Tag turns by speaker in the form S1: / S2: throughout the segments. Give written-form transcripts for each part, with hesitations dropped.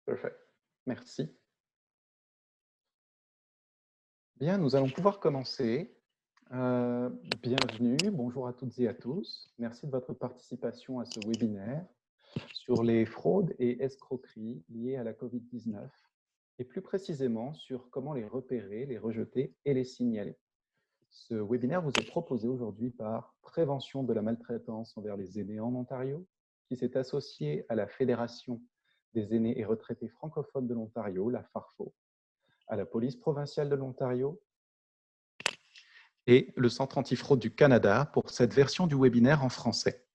S1: Perfect. Merci. Bien, nous allons pouvoir commencer. Bienvenue, bonjour à toutes et à tous. Merci de votre participation à ce webinaire sur les fraudes et escroqueries liées à la COVID-19 et plus précisément sur comment les repérer, les rejeter et les signaler. Ce webinaire vous est proposé aujourd'hui par Prévention de la maltraitance envers les aînés en Ontario, qui s'est associé à la Fédération des aînés et retraités francophones de l'Ontario, la FARFO, à la Police provinciale de l'Ontario et le Centre antifraude du Canada pour cette version du webinaire en français.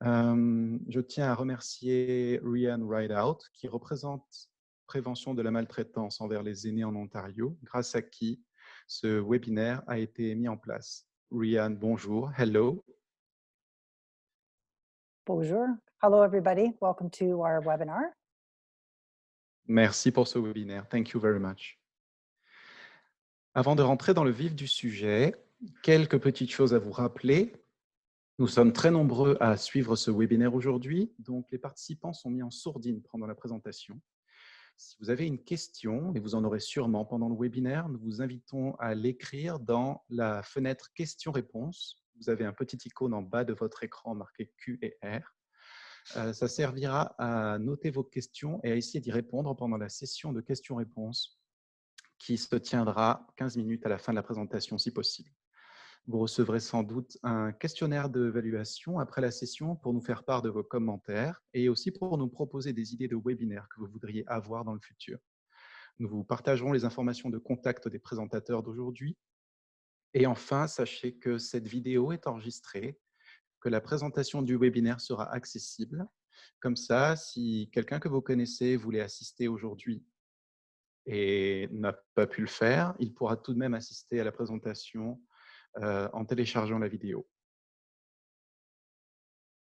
S1: Je tiens à remercier Ryan Rideout, qui représente Prévention de la maltraitance envers les aînés en Ontario, grâce à qui ce webinaire a été mis en place. Ryan, bonjour. Hello.
S2: Bonjour. Hello, everybody. Welcome to our webinar.
S1: Merci pour ce webinaire. Thank you very much. Avant de rentrer dans le vif du sujet, quelques petites choses à vous rappeler. Nous sommes très nombreux à suivre ce webinaire aujourd'hui, donc les participants sont mis en sourdine pendant la présentation. Si vous avez une question, et vous en aurez sûrement pendant le webinaire, nous vous invitons à l'écrire dans la fenêtre questions-réponses. Vous avez un petit icône en bas de votre écran marqué Q et R. Ça servira à noter vos questions et à essayer d'y répondre pendant la session de questions-réponses qui se tiendra 15 minutes à la fin de la présentation si possible. Vous recevrez sans doute un questionnaire d'évaluation après la session pour nous faire part de vos commentaires et aussi pour nous proposer des idées de webinaires que vous voudriez avoir dans le futur. Nous vous partagerons les informations de contact des présentateurs d'aujourd'hui. Et enfin, sachez que cette vidéo est enregistrée, que la présentation du webinaire sera accessible. Comme ça, si quelqu'un que vous connaissez voulait assister aujourd'hui et n'a pas pu le faire, il pourra tout de même assister à la présentation en téléchargeant la vidéo.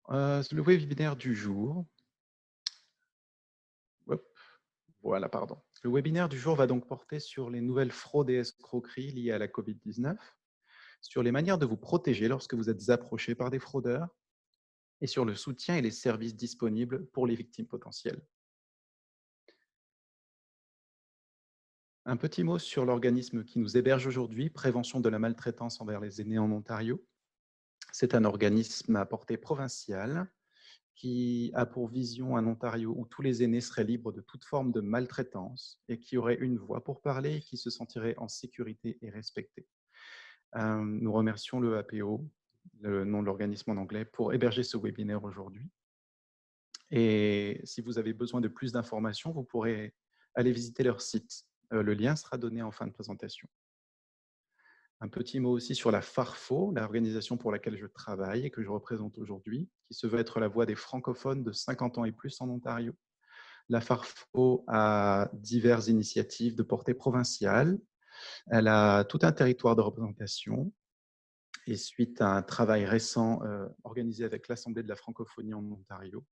S1: Le webinaire du jour. Hop, voilà, pardon. Le webinaire du jour va donc porter sur les nouvelles fraudes et escroqueries liées à la COVID-19, sur les manières de vous protéger lorsque vous êtes approché par des fraudeurs et sur le soutien et les services disponibles pour les victimes potentielles. Un petit mot sur l'organisme qui nous héberge aujourd'hui, Prévention de la maltraitance envers les aînés en Ontario. C'est un organisme à portée provinciale qui a pour vision un Ontario où tous les aînés seraient libres de toute forme de maltraitance et qui auraient une voix pour parler et qui se sentiraient en sécurité et respectés. Nous remercions le APO, le nom de l'organisme en anglais, pour héberger ce webinaire aujourd'hui. Et si vous avez besoin de plus d'informations, vous pourrez aller visiter leur site. Le lien sera donné en fin de présentation. Un petit mot aussi sur la FARFO, l'organisation pour laquelle je travaille et que je représente aujourd'hui, qui se veut être la voix des francophones de 50 ans et plus en Ontario. La FARFO a diverses initiatives de portée provinciale. Elle a tout un territoire de représentation. Et suite à un travail récent organisé avec l'Assemblée de la francophonie en Ontario,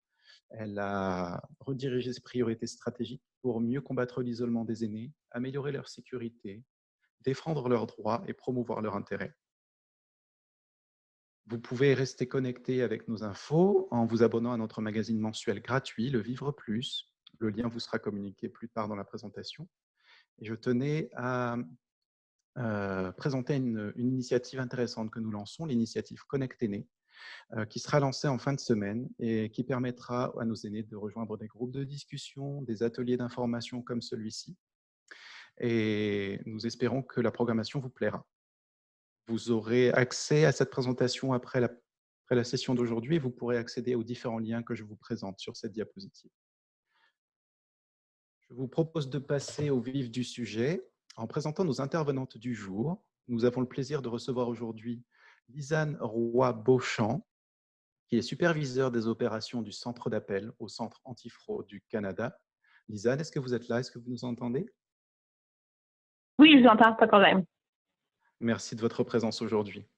S1: elle a redirigé ses priorités stratégiques pour mieux combattre l'isolement des aînés, améliorer leur sécurité, défendre leurs droits et promouvoir leurs intérêts. Vous pouvez rester connecté avec nos infos en vous abonnant à notre magazine mensuel gratuit, le Vivre Plus. Le lien vous sera communiqué plus tard dans la présentation. Et je tenais à présenter une initiative intéressante que nous lançons, l'initiative Connect-Aînés, qui sera lancée en fin de semaine et qui permettra à nos aînés de rejoindre des groupes de discussion, des ateliers d'information comme celui-ci. Et nous espérons que la programmation vous plaira. Vous aurez accès à cette présentation après la session d'aujourd'hui et vous pourrez accéder aux différents liens que je vous présente sur cette diapositive. Je vous propose de passer au vif du sujet en présentant nos intervenantes du jour. Nous avons le plaisir de recevoir aujourd'hui Lisanne Roy-Beauchamp, qui est superviseur des opérations du centre d'appel au Centre antifraude du Canada. Lisanne, est-ce que vous êtes là? Est-ce que vous nous entendez?
S3: Oui, je vous entends, pas de problème.
S1: Merci de votre présence aujourd'hui.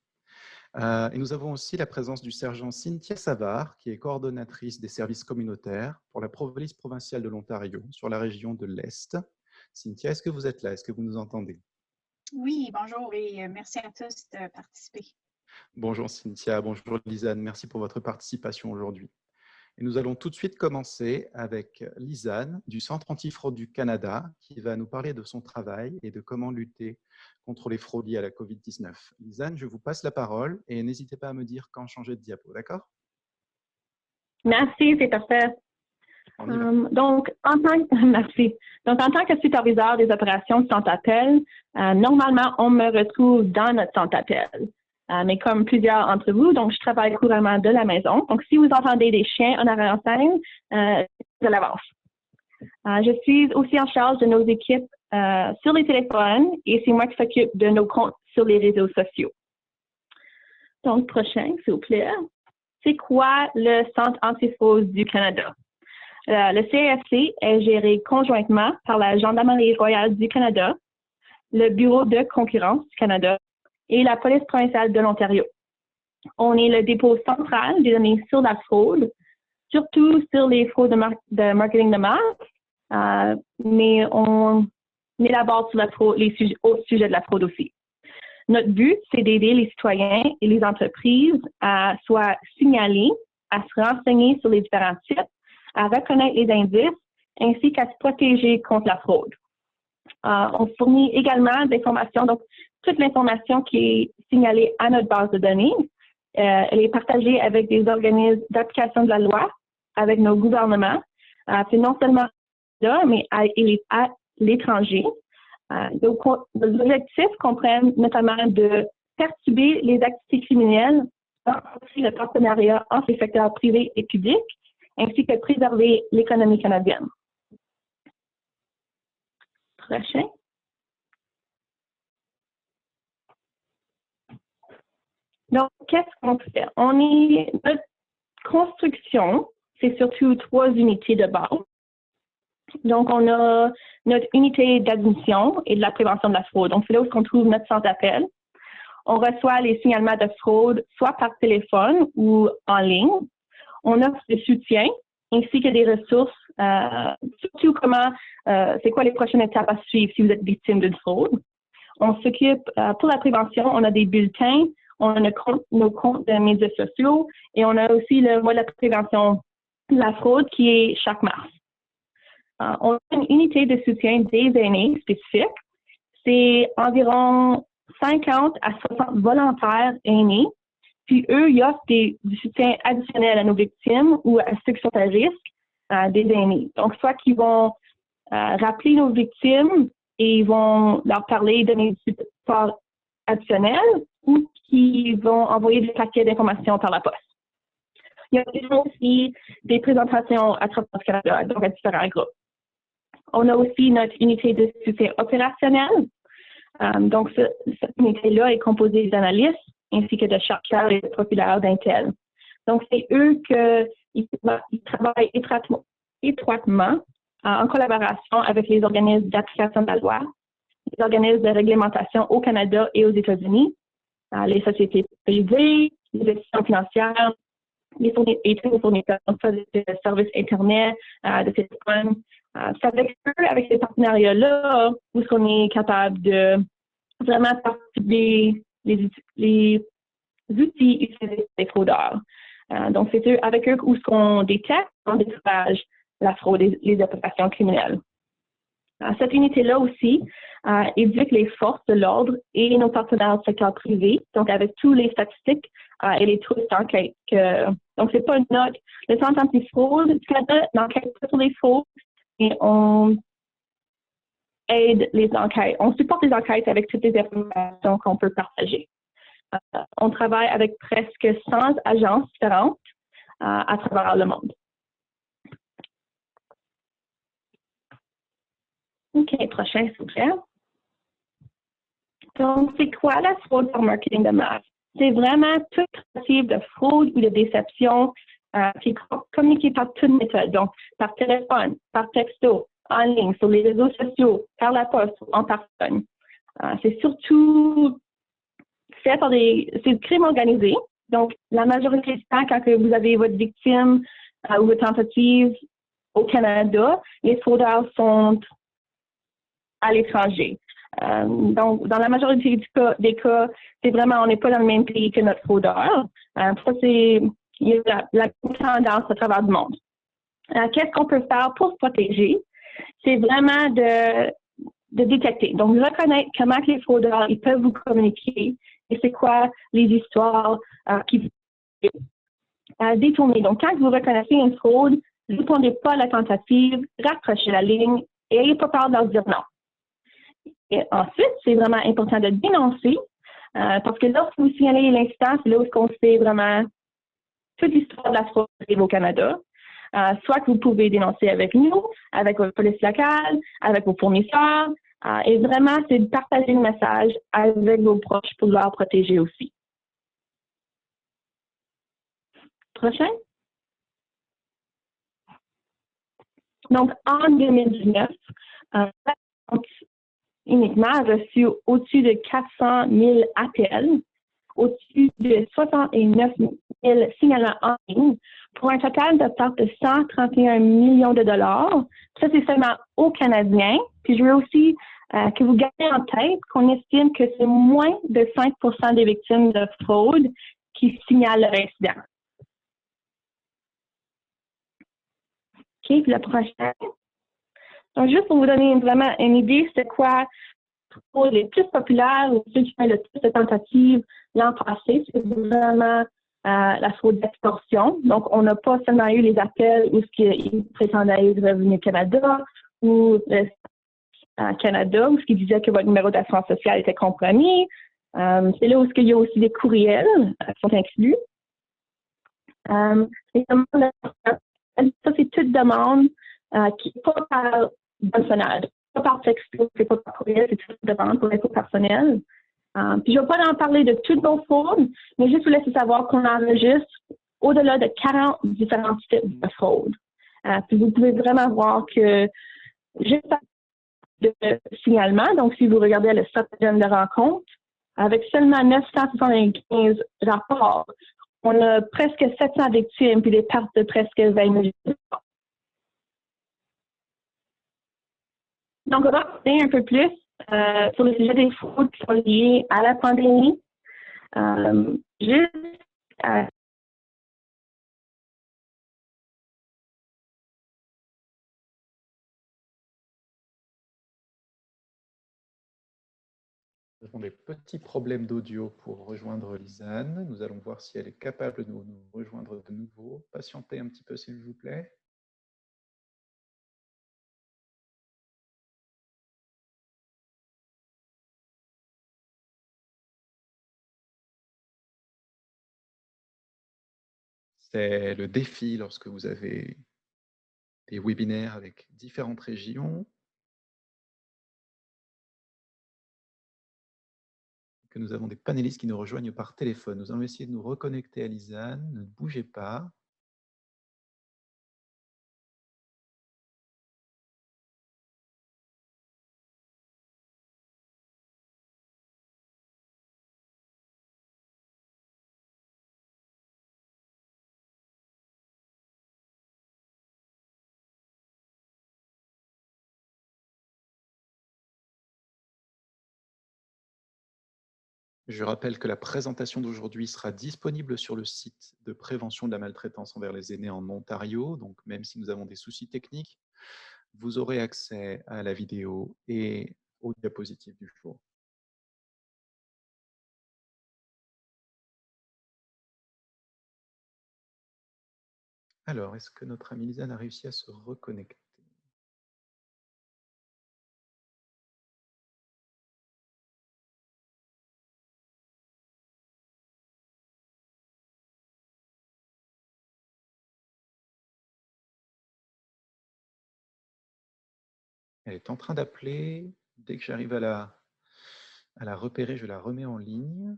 S1: Et nous avons aussi la présence du sergent Cynthia Savard, qui est coordonnatrice des services communautaires pour la police provinciale de l'Ontario sur la région de l'Est. Cynthia, est-ce que vous êtes là? Est-ce que vous nous entendez?
S4: Oui, bonjour et merci à tous de participer.
S1: Bonjour Cynthia, bonjour Lisanne, merci pour votre participation aujourd'hui. Et nous allons tout de suite commencer avec Lisanne du Centre antifraude du Canada qui va nous parler de son travail et de comment lutter contre les fraudes liées à la COVID-19. Lisanne, je vous passe la parole et n'hésitez pas à me dire quand changer de diapo, d'accord?
S3: Merci, c'est parfait. Donc, merci. Donc, en tant que superviseur des opérations de centre appel, normalement, on me retrouve dans notre centre appel. Mais comme plusieurs d'entre vous, donc je travaille couramment de la maison. Donc, si vous entendez des chiens en arrière-scène, de l'avance. Je suis aussi en charge de nos équipes sur les téléphones et c'est moi qui s'occupe de nos comptes sur les réseaux sociaux. Donc, prochain, s'il vous plaît. C'est quoi le Centre antifraude du Canada? Le CAFC est géré conjointement par la Gendarmerie royale du Canada, le Bureau de concurrence du Canada et la Police provinciale de l'Ontario. On est le dépôt central des données sur la fraude, surtout sur les fraudes de marketing de masse, mais on élabore sur la fraude, au sujet de la fraude aussi. Notre but, c'est d'aider les citoyens et les entreprises à soit signaler, à se renseigner sur les différents sites, à reconnaître les indices, ainsi qu'à se protéger contre la fraude. On fournit également des informations, donc toute l'information qui est signalée à notre base de données, elle est partagée avec des organismes d'application de la loi, avec nos gouvernements, c'est non seulement là, mais à l'étranger. Nos objectifs comprennent notamment de perturber les activités criminelles, renforcer le partenariat entre les secteurs privés et publics, ainsi que préserver l'économie canadienne. Prochain. Donc, qu'est-ce qu'on fait? Notre construction, c'est surtout 3 unités de base. Donc, on a notre unité d'admission et de la prévention de la fraude. Donc, c'est là où on trouve notre centre d'appel. On reçoit les signalements de fraude soit par téléphone ou en ligne. On offre du soutien ainsi que des ressources, surtout c'est quoi les prochaines étapes à suivre si vous êtes victime d'une fraude. On s'occupe, pour la prévention, on a des bulletins, on a nos comptes de médias sociaux et on a aussi le mois de la prévention de la fraude qui est chaque mars. On a une unité de soutien des aînés spécifique. C'est environ 50 à 60 volontaires aînés. Puis eux, ils offrent du soutien additionnel à nos victimes ou à ceux qui sont à risque des aînés. Donc, soit qu'ils vont rappeler nos victimes et ils vont leur parler, donner du support additionnel ou qu'ils vont envoyer des paquets d'informations par la poste. Il y a aussi des présentations à travers le Canada, donc à différents groupes. On a aussi notre unité de soutien opérationnel. Donc, cette unité-là est composée d'analystes ainsi que de chercheurs et de profileurs d'Intel. Donc, c'est eux qui travaillent étroitement en collaboration avec les organismes d'application de la loi, les organismes de réglementation au Canada et aux États-Unis, les sociétés privées, les institutions financières, les fournisseurs de services Internet, de téléphone. C'est avec eux, avec ces partenariats-là, où on est capable de vraiment participer les outils utilisés par les fraudeurs. Donc, c'est avec eux où on détecte, on décourage la fraude et les opérations criminelles. Cette unité-là aussi éduque les forces de l'ordre et nos partenaires du secteur privé, donc avec tous les statistiques et les trousses d'enquête. Donc, c'est pas une note. Le Centre antifraude du Canada n'enquête pas sur les fraudes, et on aide les enquêtes. On supporte les enquêtes avec toutes les informations qu'on peut partager. On travaille avec presque 100 agences différentes à travers le monde. OK, prochain, s'il vous plaît. Donc, c'est quoi la fraude par marketing de masse? C'est vraiment toute tentative de fraude ou de déception qui est communiquée par toute méthode, donc par téléphone, par texto, en ligne, sur les réseaux sociaux, par la poste, en personne. C'est surtout fait par c'est du crime organisé. Donc, la majorité du temps, quand vous avez votre victime ou votre tentative au Canada, les fraudeurs sont à l'étranger. Donc, dans la majorité des cas, c'est vraiment, on n'est pas dans le même pays que notre fraudeur. Ça, c'est il y a la tendance à travers le monde. Qu'est-ce qu'on peut faire pour se protéger? C'est vraiment de détecter. Donc, reconnaître comment les fraudeurs ils peuvent vous communiquer et c'est quoi les histoires qui vous détourner. Donc, quand vous reconnaissez une fraude, ne répondez pas à la tentative, raccrochez la ligne et n'ayez pas peur de leur dire non. Et ensuite, c'est vraiment important de dénoncer parce que lorsque vous signalez l'incident, c'est là où on sait vraiment toute l'histoire de la fraude au Canada. Soit que vous pouvez dénoncer avec nous, avec votre police locale, avec vos fournisseurs. Et vraiment, c'est de partager le message avec vos proches pour leur protéger aussi. Prochain. Donc, en 2019, uniquement a reçu au-dessus de 400 000 appels, au-dessus de 69 000 signalements en ligne, pour un total de part de 131 millions de dollars. Ça, c'est seulement aux Canadiens. Puis je veux aussi que vous gardez en tête qu'on estime que c'est moins de 5 des victimes de fraude qui signalent leur incident. OK, puis le prochain. Donc, juste pour vous donner vraiment une idée, c'est quoi pour les plus populaires ou ceux qui font le plus de tentatives l'an passé, c'est vraiment la fraude d'extorsion. Donc, on n'a pas seulement eu les appels où ils prétendaient être Revenu Canada ou Canada, où ils disaient que votre numéro d'assurance sociale était compromis. C'est là où il y a aussi des courriels qui sont inclus. Ça, c'est toute demande qui n'est pas par personnel, pas par texto, c'est pas par courriel, c'est toute demande pour l'info personnelle. Puis je ne vais pas en parler de toutes nos fraudes, mais juste vous laisser savoir qu'on enregistre au-delà de 40 différents types de fraudes. Puis vous pouvez vraiment voir que juste de signalement, donc si vous regardez le stratagème de rencontre, avec seulement 975 rapports, on a presque 700 victimes puis des pertes de presque 20 000. Donc, on va parler un peu plus sur le sujet des fraudes qui sont liées à la pandémie.
S1: Nous avons des petits problèmes d'audio pour rejoindre Lisanne. Nous allons voir si elle est capable de nous rejoindre de nouveau. Patientez un petit peu, s'il vous plaît. C'est le défi lorsque vous avez des webinaires avec différentes régions, que nous avons des panélistes qui nous rejoignent par téléphone. Nous allons essayer de nous reconnecter à Lisanne. Ne bougez pas. Je rappelle que la présentation d'aujourd'hui sera disponible sur le site de prévention de la maltraitance envers les aînés en Ontario. Donc, même si nous avons des soucis techniques, vous aurez accès à la vidéo et aux diapositives du jour. Alors, est-ce que notre amie Lisanne a réussi à se reconnecter? Elle est en train d'appeler. Dès que j'arrive à la repérer, je la remets en ligne.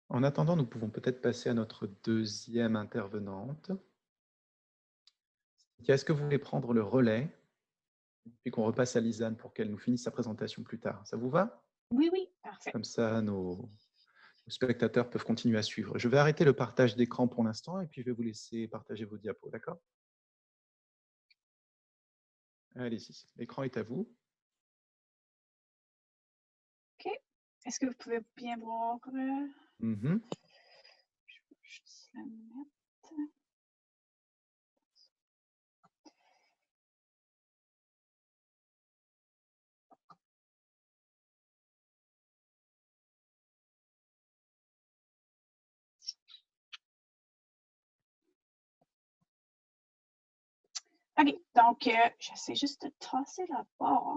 S1: En attendant, nous pouvons peut-être passer à notre deuxième intervenante. Est-ce que vous voulez prendre le relais et qu'on repasse à Lisanne pour qu'elle nous finisse sa présentation plus tard? Ça vous va?
S4: Oui, oui, parfait.
S1: Comme ça, nos spectateurs peuvent continuer à suivre. Je vais arrêter le partage d'écran pour l'instant et puis je vais vous laisser partager vos diapos, d'accord? Allez-y, l'écran est à vous.
S4: OK. Est-ce que vous pouvez bien voir?
S1: Mhm.
S4: Je vais juste la mettre. OK. Donc, j'essaie juste de tasser la barre.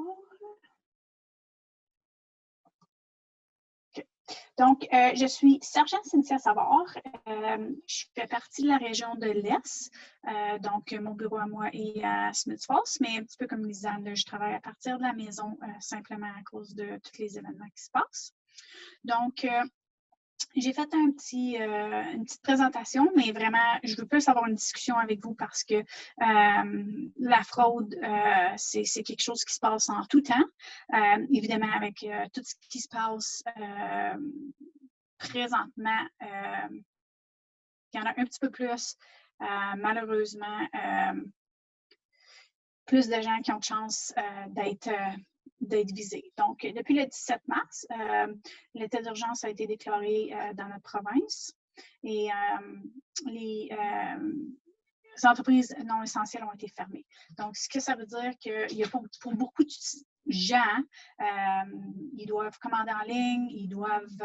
S4: Donc, je suis sergent Cynthia Savard. Je fais partie de la région de l'Est. Donc, mon bureau à moi est à Smiths Falls, mais un petit peu comme Lisanne, je travaille à partir de la maison simplement à cause de tous les événements qui se passent. Donc, j'ai fait une petite présentation, mais vraiment, je veux plus avoir une discussion avec vous parce que la fraude, c'est quelque chose qui se passe en tout temps. Évidemment, avec tout ce qui se passe présentement, il y en a un petit peu plus. Malheureusement, plus de gens qui ont de chance d'être visés. Donc, depuis le 17 mars, l'état d'urgence a été déclaré dans notre province et les entreprises non essentielles ont été fermées. Donc, ce que ça veut dire qu'il y a pour beaucoup de gens, ils doivent commander en ligne, ils doivent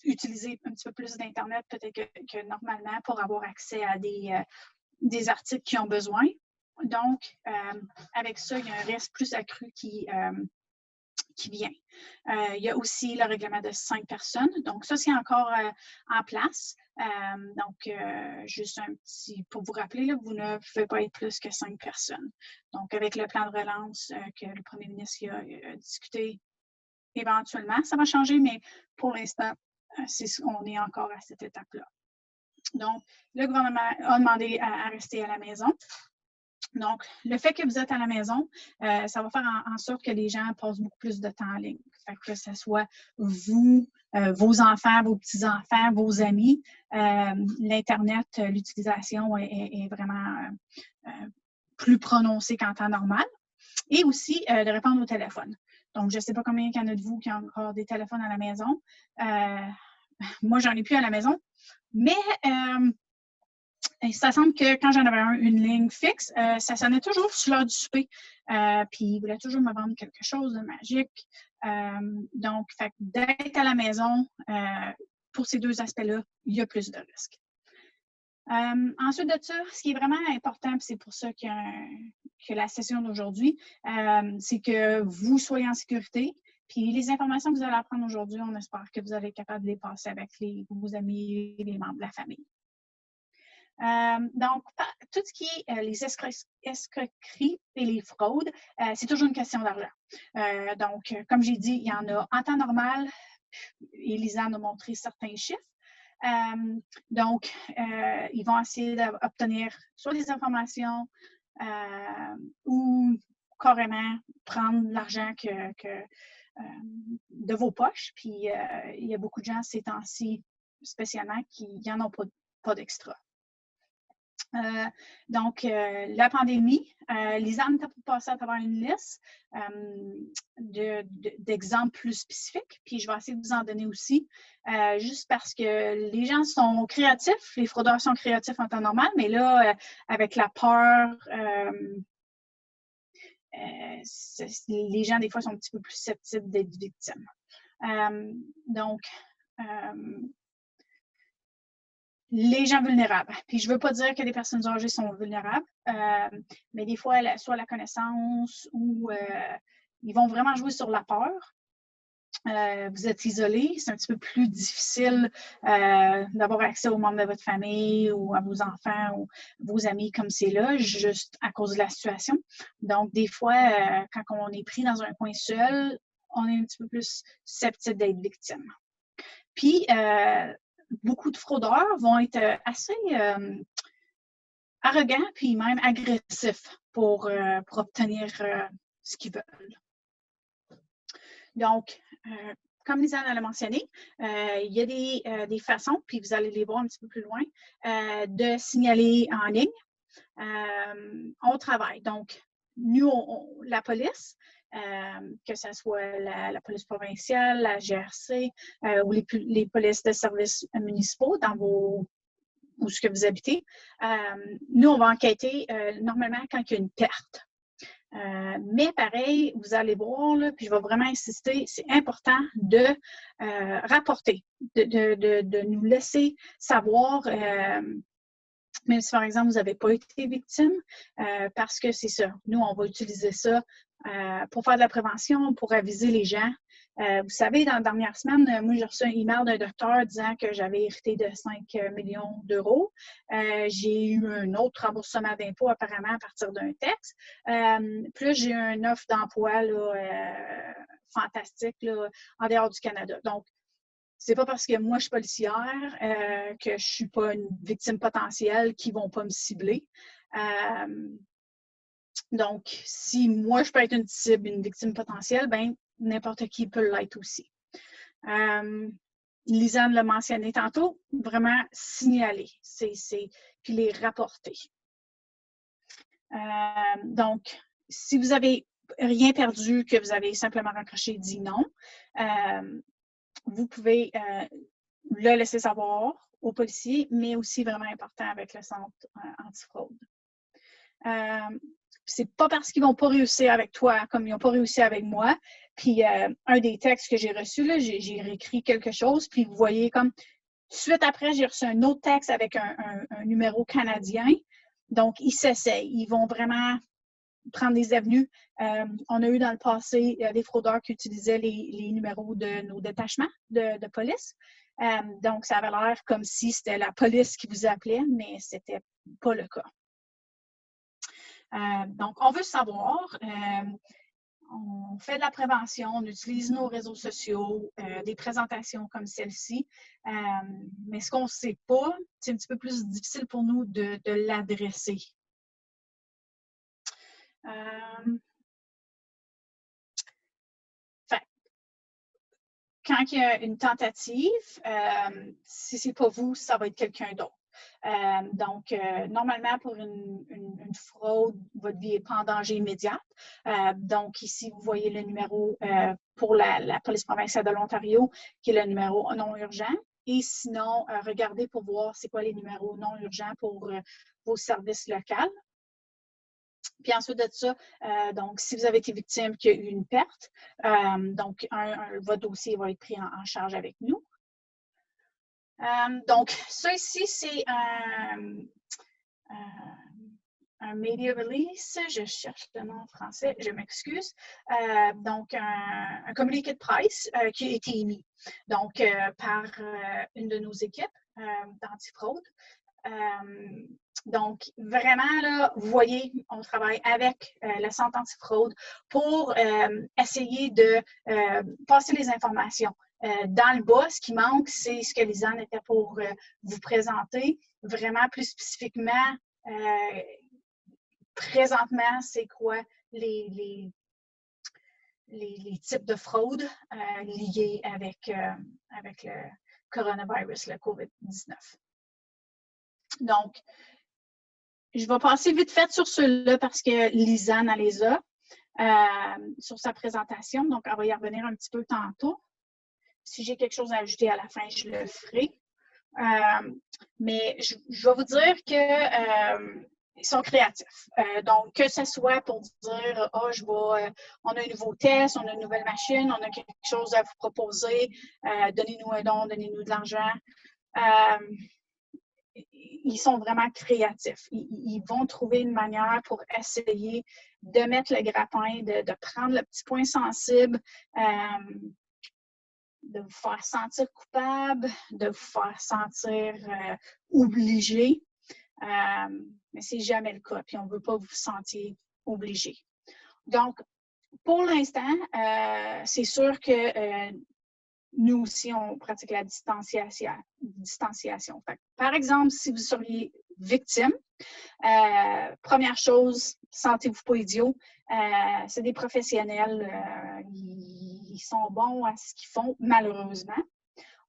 S4: utiliser un petit peu plus d'Internet peut-être que normalement pour avoir accès à des articles qui ont besoin. Donc, avec ça, il y a un risque plus accru qui vient. Il y a aussi le règlement de 5 personnes. Donc, ça, c'est encore en place. Donc, juste un petit, pour vous rappeler, là, vous ne pouvez pas être plus que 5 personnes. Donc, avec le plan de relance que le premier ministre a discuté, éventuellement, ça va changer, mais pour l'instant, on est encore à cette étape-là. Donc, le gouvernement a demandé à rester à la maison. Donc, le fait que vous êtes à la maison, ça va faire en sorte que les gens passent beaucoup plus de temps en ligne. Fait que ce soit vous, vos enfants, vos petits-enfants, vos amis, l'Internet, l'utilisation est vraiment plus prononcée qu'en temps normal. Et aussi de répondre au téléphone. Donc, je ne sais pas combien il y en a de vous qui ont encore des téléphones à la maison. Moi, j'en ai plus à la maison. Mais ça semble que quand j'en avais une ligne fixe, ça sonnait toujours sur l'heure du souper. Puis, il voulait toujours me vendre quelque chose de magique. Donc, d'être à la maison, pour ces deux aspects-là, il y a plus de risques. Ensuite de ça, ce qui est vraiment important, c'est pour ça que la session d'aujourd'hui, c'est que vous soyez en sécurité. Puis les informations que vous allez apprendre aujourd'hui, on espère que vous allez être capable de les passer avec vos amis et les membres de la famille. Donc, tout ce qui est les escroqueries et les fraudes, c'est toujours une question d'argent. Donc, comme j'ai dit, il y en a en temps normal. Elisa a montré certains chiffres. Donc, ils vont essayer d'obtenir soit des informations ou carrément prendre l'argent de vos poches. Puis, il y a beaucoup de gens ces temps-ci, spécialement, qui n'en ont pas d'extra. Donc, la pandémie, les armes pour passer à travers une liste d'exemples plus spécifiques, puis je vais essayer de vous en donner aussi, juste parce que les gens sont créatifs, les fraudeurs sont créatifs en temps normal, mais là, avec la peur, les gens, des fois, sont un petit peu plus susceptibles d'être victimes. Donc, les gens vulnérables. Puis je ne veux pas dire que les personnes âgées sont vulnérables, mais des fois, soit la connaissance ou ils vont vraiment jouer sur la peur. Vous êtes isolé, c'est un petit peu plus difficile d'avoir accès aux membres de votre famille ou à vos enfants ou vos amis comme c'est là, juste à cause de la situation. Donc, des fois, quand on est pris dans un coin seul, on est un petit peu plus susceptible d'être victime. Puis, beaucoup de fraudeurs vont être assez arrogants puis même agressifs pour obtenir ce qu'ils veulent. Donc, comme Lisanne l'a mentionné, il y a des façons, puis vous allez les voir un petit peu plus loin, de signaler en ligne. on travaille. Donc, nous, la police, que ce soit la police provinciale, la GRC ou les polices de services municipaux dans où ce que vous habitez, nous, on va enquêter normalement quand il y a une perte. Mais pareil, vous allez voir, là, puis je vais vraiment insister, c'est important de rapporter, de nous laisser savoir, même si par exemple vous n'avez pas été victime, parce que c'est ça, nous on va utiliser ça pour faire de la prévention, pour aviser les gens. Vous savez, dans la dernière semaine, moi j'ai reçu un email d'un docteur disant que j'avais hérité de 5 millions d'euros. J'ai eu un autre remboursement d'impôts apparemment à partir d'un texte. Plus j'ai eu une offre d'emploi fantastique là, en dehors du Canada. Donc, c'est pas parce que moi je suis policière que je suis pas une victime potentielle qui vont pas me cibler. Donc, si moi je peux être une cible, une victime potentielle, ben n'importe qui peut l'être aussi. Lisanne l'a mentionné tantôt, vraiment signaler, puis les rapporter. Donc, si vous avez rien perdu, que vous avez simplement raccroché, dit non, vous pouvez le laisser savoir aux policiers, mais aussi vraiment important avec le centre antifraude. C'est pas parce qu'ils vont pas réussir avec toi comme ils n'ont pas réussi avec moi. Puis un des textes que j'ai reçus, là, j'ai réécrit quelque chose, puis vous voyez comme tout de suite après, j'ai reçu un autre texte avec un numéro canadien. Donc, ils s'essayent. Ils vont vraiment prendre des avenues. On a eu dans le passé des fraudeurs qui utilisaient les numéros de nos détachements de police. Donc, ça avait l'air comme si c'était la police qui vous appelait, mais c'était pas le cas. Donc, on veut savoir, on fait de la prévention, on utilise nos réseaux sociaux, des présentations comme celle-ci, mais ce qu'on ne sait pas, c'est un petit peu plus difficile pour nous de l'adresser. Quand il y a une tentative, si ce n'est pas vous, ça va être quelqu'un d'autre. Donc, normalement, pour une fraude, votre vie n'est pas en danger immédiat. Donc, ici, vous voyez le numéro pour la police provinciale de l'Ontario, qui est le numéro non urgent. Et sinon, regardez pour voir c'est quoi les numéros non urgents pour vos services locaux. Puis ensuite de ça, donc, si vous avez été victime qu'il y a eu une perte, donc, votre dossier va être pris en charge avec nous. Donc, ça ici, c'est un media release. Je cherche le nom en français, je m'excuse. Donc, un communiqué de presse qui a été émis donc, par une de nos équipes d'antifraude. Donc, vraiment, là, vous voyez, on travaille avec le Centre antifraude pour essayer de passer les informations. Dans le bas, ce qui manque, c'est ce que Lisanne était pour vous présenter. Vraiment, plus spécifiquement, présentement, c'est quoi les types de fraudes liés avec le coronavirus, le COVID-19. Donc, je vais passer vite fait sur ceux-là parce que Lisanne, elle les a sur sa présentation. Donc, elle va y revenir un petit peu tantôt. Si j'ai quelque chose à ajouter à la fin, je le ferai. Mais je vais vous dire qu'ils sont créatifs. Donc, que ce soit pour dire, on a un nouveau test, on a une nouvelle machine, on a quelque chose à vous proposer, donnez-nous un don, donnez-nous de l'argent. Ils sont vraiment créatifs. Ils vont trouver une manière pour essayer de mettre le grappin, de prendre le petit point sensible, de vous faire sentir coupable, de vous faire sentir obligé. Mais c'est jamais le cas, puis on ne veut pas vous sentir obligé. Donc, pour l'instant, c'est sûr que nous aussi, on pratique la distanciation. Par exemple, si vous seriez victime, première chose, sentez-vous pas idiot. C'est des professionnels, ils sont bons à ce qu'ils font, malheureusement.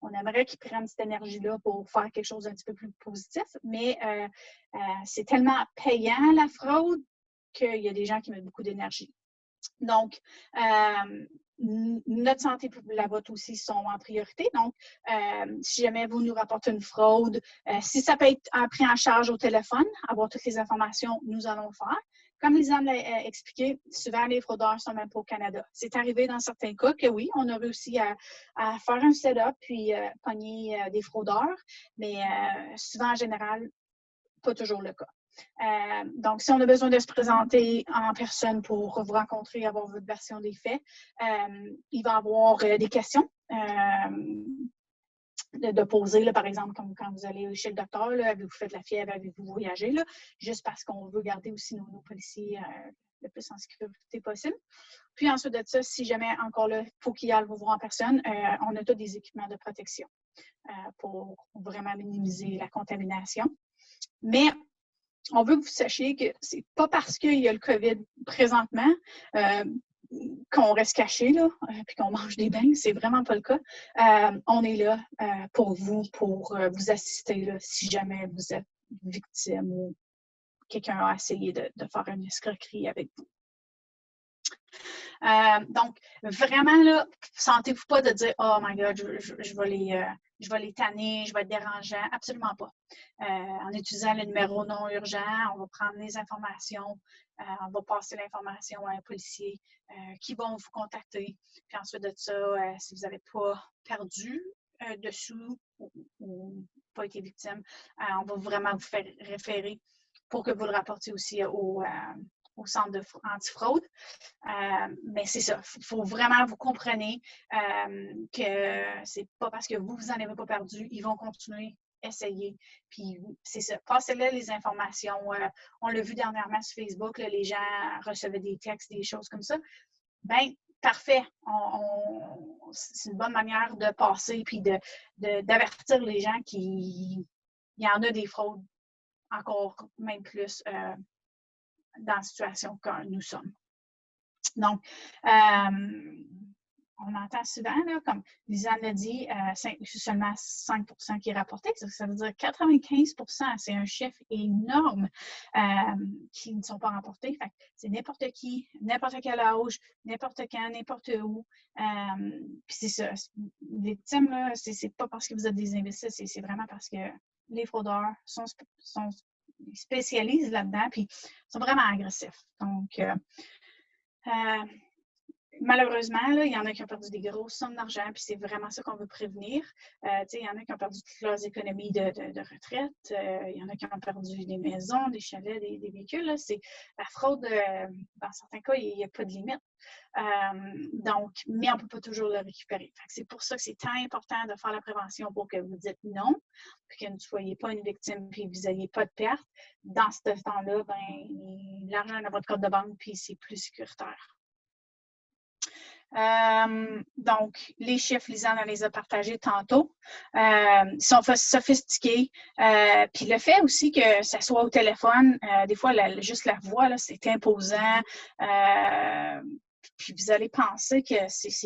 S4: On aimerait qu'ils prennent cette énergie-là pour faire quelque chose d'un petit peu plus positif, mais c'est tellement payant la fraude qu'il y a des gens qui mettent beaucoup d'énergie. Donc, notre santé et la vôtre aussi sont en priorité. Donc, si jamais vous nous rapportez une fraude, si ça peut être pris en charge au téléphone, avoir toutes les informations, nous allons le faire. Comme Lisanne l'a expliqué, souvent les fraudeurs ne sont même pas au Canada. C'est arrivé dans certains cas que oui, on a réussi à faire un setup puis pogner des fraudeurs, mais souvent en général, pas toujours le cas. Donc, si on a besoin de se présenter en personne pour vous rencontrer, avoir votre version des faits, il va y avoir des questions de poser, là, par exemple, comme quand vous allez chez le docteur, avez-vous fait de la fièvre, avez-vous voyagé, là, juste parce qu'on veut garder aussi nos policiers le plus en sécurité possible. Puis ensuite de ça, si jamais encore là, il faut qu'ils aillent vous voir en personne, on a tous des équipements de protection pour vraiment minimiser la contamination. Mais on veut que vous sachiez que c'est pas parce qu'il y a le COVID présentement qu'on reste caché là, puis qu'on mange des bains, c'est vraiment pas le cas. On est là pour vous assister là, si jamais vous êtes victime ou quelqu'un a essayé de faire une escroquerie avec vous. Donc, vraiment, là, sentez-vous pas de dire « Oh my God, je vais les tanner, je vais être dérangeant. » Absolument pas. En utilisant le numéro non urgent, on va prendre les informations, on va passer l'information à un policier qui vont vous contacter. Puis ensuite de ça, si vous n'avez pas perdu dessous ou pas été victime, on va vraiment vous faire référer pour que vous le rapportiez aussi au centre antifraude. Mais c'est ça, il faut vraiment vous compreniez que c'est pas parce que vous n'en avez pas perdu, ils vont continuer à essayer. Puis c'est ça, passez-leur les informations. On l'a vu dernièrement sur Facebook, là, les gens recevaient des textes, des choses comme ça. Bien, parfait. C'est une bonne manière de passer puis d'avertir les gens qu'il y en a des fraudes encore même plus dans la situation que nous sommes. Donc, on entend souvent, là, comme Lisanne l'a dit, seulement 5 % qui est rapporté. Ça veut dire 95 %, c'est un chiffre énorme qui ne sont pas rapportés. C'est n'importe qui, n'importe quel âge, n'importe quand, n'importe où. Puis c'est ça. Les victimes, c'est pas parce que vous êtes des imbéciles, c'est vraiment parce que les fraudeurs sont spécialisent là-dedans, puis sont vraiment agressifs. Donc, malheureusement, là, il y en a qui ont perdu des grosses sommes d'argent, puis c'est vraiment ça qu'on veut prévenir. Il y en a qui ont perdu toutes leurs économies de retraite, il y en a qui ont perdu des maisons, des chalets, des véhicules. Là. La fraude, dans certains cas, il n'y a pas de limite. Donc, mais on ne peut pas toujours le récupérer. C'est pour ça que c'est tant important de faire la prévention pour que vous dites non, puis que vous ne soyez pas une victime, puis que vous n'ayez pas de perte. Dans ce temps-là, l'argent est dans votre compte de banque, puis c'est plus sécuritaire. Donc, les chiffres, Lisanne les a partagés tantôt. Ils sont sophistiqués. Puis le fait aussi que ça soit au téléphone, des fois, juste la voix, là, c'est imposant. Puis vous allez penser que c'est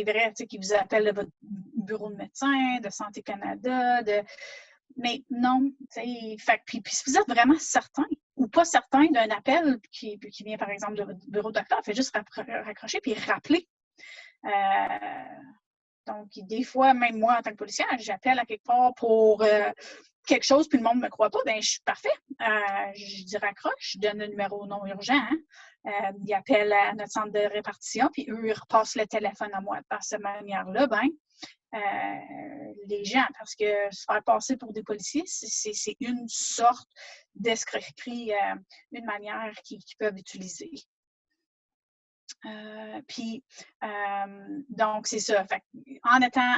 S4: vrai, qu'ils vous appellent de votre bureau de médecin, de Santé Canada, mais non, puis si vous êtes vraiment certain ou pas certain d'un appel qui vient, par exemple, de votre bureau de docteur, faites juste raccrocher puis rappeler. Donc, des fois, même moi, en tant que policière, j'appelle à quelque part pour quelque chose, puis le monde ne me croit pas, bien, je suis parfait. Je dis raccroche, je donne le numéro non urgent. Ils appellent à notre centre de répartition, puis eux, ils repassent le téléphone à moi. Par cette manière-là, les gens, parce que se faire passer pour des policiers, c'est une sorte d'escroquerie, une manière qu'ils peuvent utiliser. Donc, c'est ça. Fait, en étant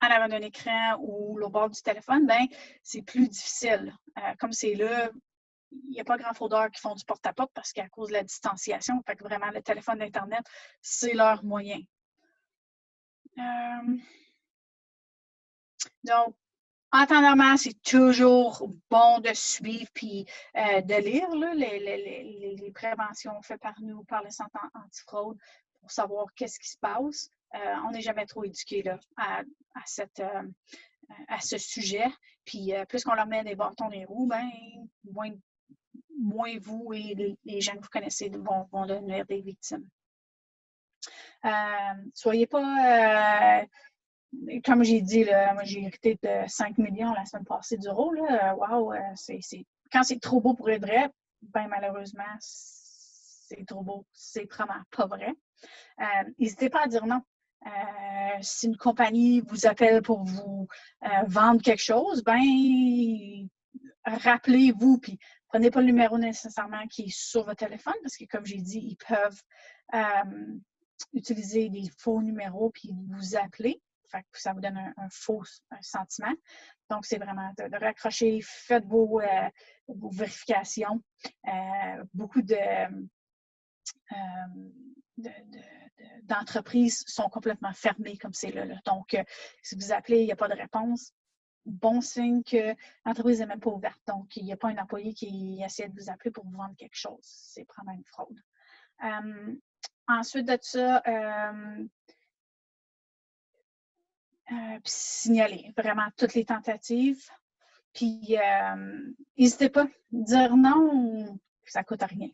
S4: en avant d'un écran ou au bord du téléphone, c'est plus difficile. Comme c'est là, il n'y a pas grand fraudeurs qui font du porte-à-porte parce qu'à cause de la distanciation, fait que vraiment, le téléphone Internet, c'est leur moyen. Donc, entendamment, c'est toujours bon de suivre puis de lire là, les préventions faites par nous, par le Centre antifraude, pour savoir qu'est-ce qui se passe. on n'est jamais trop éduqué là, à ce sujet. Puis plus qu'on leur met des bâtons dans les roues, ben, moins vous et les gens que vous connaissez vont devenir des victimes. Soyez pas, comme j'ai dit, là, moi j'ai hérité de 5 millions la semaine passée d'euros. Wow, quand c'est trop beau pour être vrai, ben malheureusement, c'est trop beau. C'est vraiment pas vrai. N'hésitez pas à dire non. Si une compagnie vous appelle pour vous vendre quelque chose, ben rappelez-vous, puis prenez pas le numéro nécessairement qui est sur votre téléphone, parce que comme j'ai dit, ils peuvent utiliser des faux numéros puis vous appeler. Fait que ça vous donne un faux sentiment. Donc, c'est vraiment de raccrocher, faites vos vérifications. Beaucoup d'entreprises sont complètement fermées comme c'est là. Donc, si vous appelez, il n'y a pas de réponse, bon signe que l'entreprise n'est même pas ouverte. Donc, il n'y a pas un employé qui essaie de vous appeler pour vous vendre quelque chose. C'est probablement une fraude. Ensuite de ça, signaler vraiment toutes les tentatives. Puis, n'hésitez pas à dire non, ça ne coûte rien.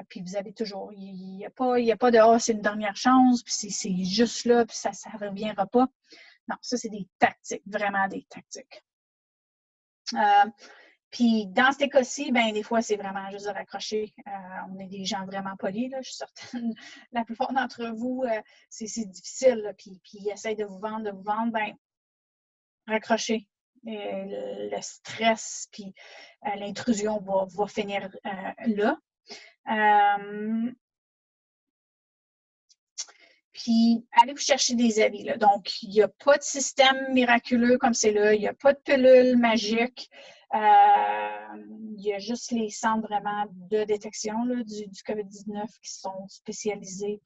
S4: Puis vous avez toujours, il n'y a pas de « Ah, c'est une dernière chance, puis c'est juste là, puis ça ne reviendra pas ». Non, ça, c'est des tactiques, vraiment des tactiques. Puis dans ces cas-ci, ben des fois, c'est vraiment juste de raccrocher. On est des gens vraiment polis, là. Je suis certaine, la plupart d'entre vous, c'est difficile, là, puis ils essayent de vous vendre, ben raccrocher. Le stress, puis l'intrusion va finir là. Puis, allez vous chercher des avis. Là. Donc, il n'y a pas de système miraculeux comme c'est là. Il n'y a pas de pilule magique. Il y a juste les centres vraiment de détection là, du COVID-19 qui sont spécialisés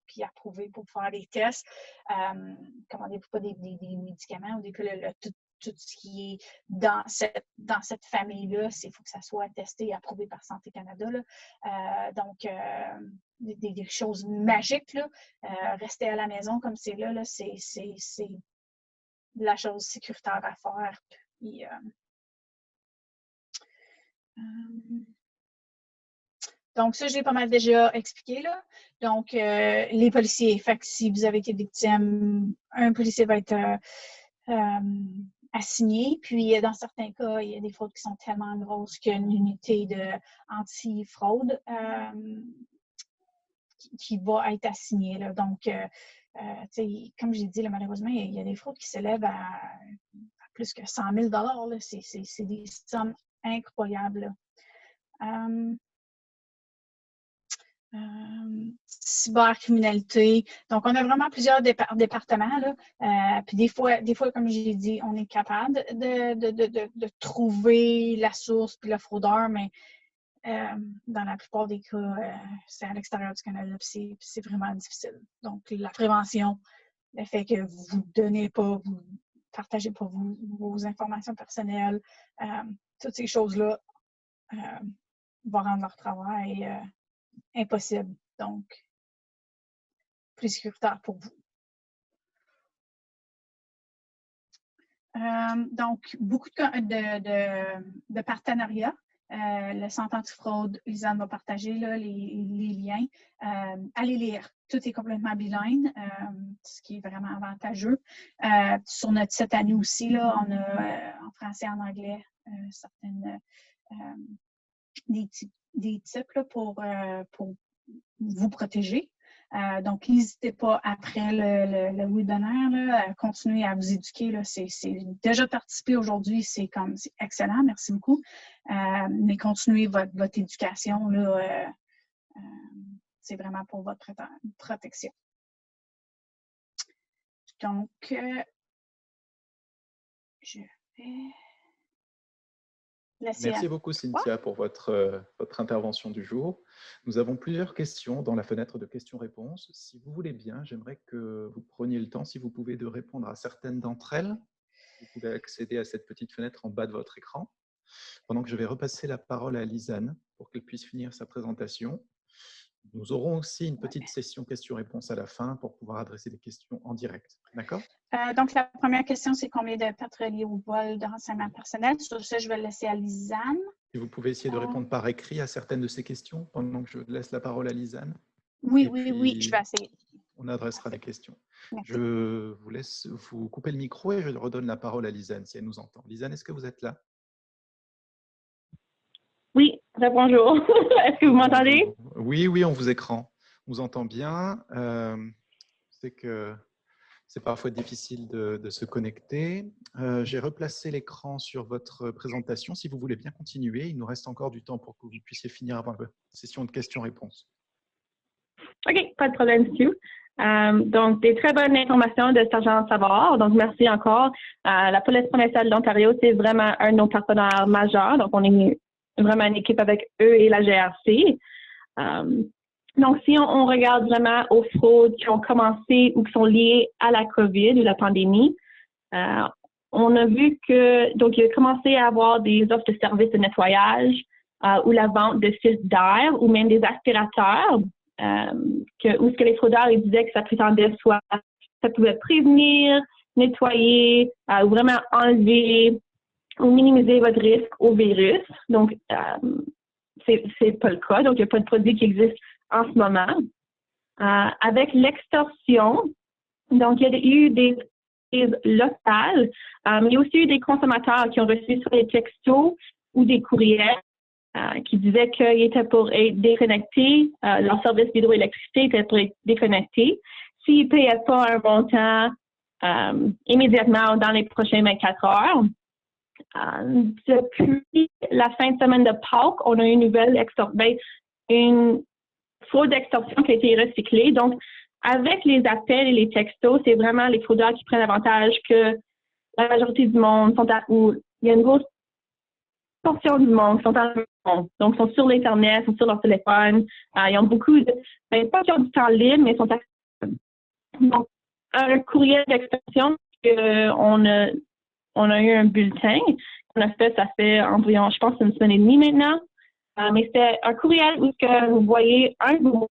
S4: puis approuvés pour faire les tests. Commandez-vous pas des médicaments ou des pilules. Tout ce qui est dans cette famille-là, il faut que ça soit testé et approuvé par Santé Canada. Là. Donc, des choses magiques, là. Rester à la maison comme c'est là, c'est de la chose sécuritaire à faire. Puis, donc, ça, je l'ai pas mal déjà expliqué, là. Donc, les policiers, fait que si vous avez été victime, un policier va être assigné. Puis, dans certains cas, il y a des fraudes qui sont tellement grosses qu'il y a une unité anti-fraude qui va être assignée. Là. Donc, comme j'ai dit, là, malheureusement, il y a des fraudes qui s'élèvent à plus que 100 000 $. C'est des sommes incroyables. Cybercriminalité. Donc, on a vraiment plusieurs départements. Là. Puis des fois, comme j'ai dit, on est capable de trouver la source puis le fraudeur, mais dans la plupart des cas, c'est à l'extérieur du Canada, puis c'est vraiment difficile. Donc, la prévention, le fait que vous ne donnez pas, vous ne partagez pas vos informations personnelles, toutes ces choses-là vont rendre leur travail impossible. Donc, plus sécuritaire pour vous. Donc, beaucoup de partenariats. Le Centre antifraude, Lisanne va partager là, les liens. Allez lire. Tout est complètement bilingue, ce qui est vraiment avantageux. Sur notre site à nous aussi, là, on a en français et en anglais certaines des types là, pour vous protéger. Donc, n'hésitez pas après le webinaire là, à continuer à vous éduquer. Là. C'est déjà participé aujourd'hui, c'est excellent, merci beaucoup. Mais continuez votre éducation. Là, c'est vraiment pour votre protection. Donc, je vais laisser.
S1: Merci beaucoup, Cynthia, pour votre intervention du jour. Nous avons plusieurs questions dans la fenêtre de questions-réponses. Si vous voulez bien, j'aimerais que vous preniez le temps, si vous pouvez, de répondre à certaines d'entre elles. Vous pouvez accéder à cette petite fenêtre en bas de votre écran. Pendant que je vais repasser la parole à Lisanne pour qu'elle puisse finir sa présentation. Nous aurons aussi une petite session questions-réponses à la fin pour pouvoir adresser des questions en direct. D'accord?
S4: Donc, la première question, c'est combien de pertes reliées au vol de renseignement personnel? Sur ce, je vais le laisser à Lisanne.
S1: Si vous pouvez essayer de répondre par écrit à certaines de ces questions pendant que je laisse la parole à Lisanne.
S4: Oui,
S1: Et
S4: oui,
S1: puis,
S4: je vais essayer.
S1: On adressera des questions.
S4: Merci.
S1: Je vous laisse vous couper le micro et je redonne la parole à Lisanne si elle nous entend. Lisanne, est-ce que vous êtes là?
S3: Oui, bonjour. Est-ce que vous m'entendez?
S1: Oui, oui, on vous écran. On vous entend bien. C'est que c'est parfois difficile de se connecter. J'ai replacé l'écran sur votre présentation. Si vous voulez bien continuer, il nous reste encore du temps pour que vous puissiez finir avant la session de questions-réponses.
S3: OK, pas de problème du tout. Donc, des très bonnes informations de Sergent Savard. Donc, merci encore. La police provinciale de l'Ontario, c'est vraiment un de nos partenaires majeurs. Donc, on est vraiment une équipe avec eux et la GRC. Donc, si on regarde vraiment aux fraudes qui ont commencé ou qui sont liées à la COVID ou la pandémie, on a vu que, donc, il a commencé à avoir des offres de services de nettoyage ou la vente de filtres d'air ou même des aspirateurs. Où ce que les fraudeurs ils disaient que ça prétendait soit ça pouvait prévenir, nettoyer ou vraiment enlever ou minimiser votre risque au virus. Donc, c'est pas le cas. Donc, il n'y a pas de produit qui existe en ce moment. Avec l'extorsion, donc, il y a eu des entreprises locales. Il y a aussi eu des consommateurs qui ont reçu sur les textos ou des courriels qui disaient qu'ils étaient pour être déconnectés, leur service d'hydroélectricité était pour être déconnecté. S'ils ne payaient pas un montant immédiatement dans les prochaines 24 heures, depuis la fin de semaine de Pâques, on a une une fraude d'extorsion qui a été recyclée. Donc, avec les appels et les textos, c'est vraiment les fraudeurs qui prennent avantage que la majorité du monde sont où il y a une grosse portion du monde qui sont en monde. Donc, sont sur l'Internet, sont sur leur téléphone. Ils ont beaucoup de... pas qu'ils ont du temps libre, mais ils sont actifs. Donc, un courriel d'expression, on a eu un bulletin qu'on a fait, ça fait environ, je pense, une semaine et demie maintenant. Mais c'était un courriel où que vous voyez un mot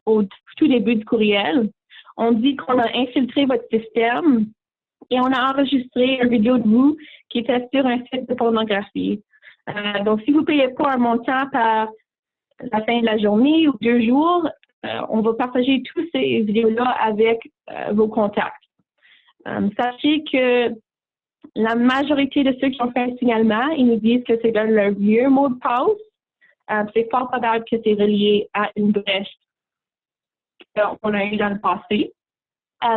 S3: au tout début du courriel. On dit qu'on a infiltré votre système et on a enregistré une vidéo de vous qui était sur un site de pornographie. Donc, si vous ne payez pas un montant par la fin de la journée ou 2 jours, on va partager toutes ces vidéos-là avec vos contacts. Sachez que la majorité de ceux qui ont fait un signalement, ils nous disent que c'est leur vieux mot de passe. C'est fort probable que c'est relié à une brèche qu'on a eu dans le passé.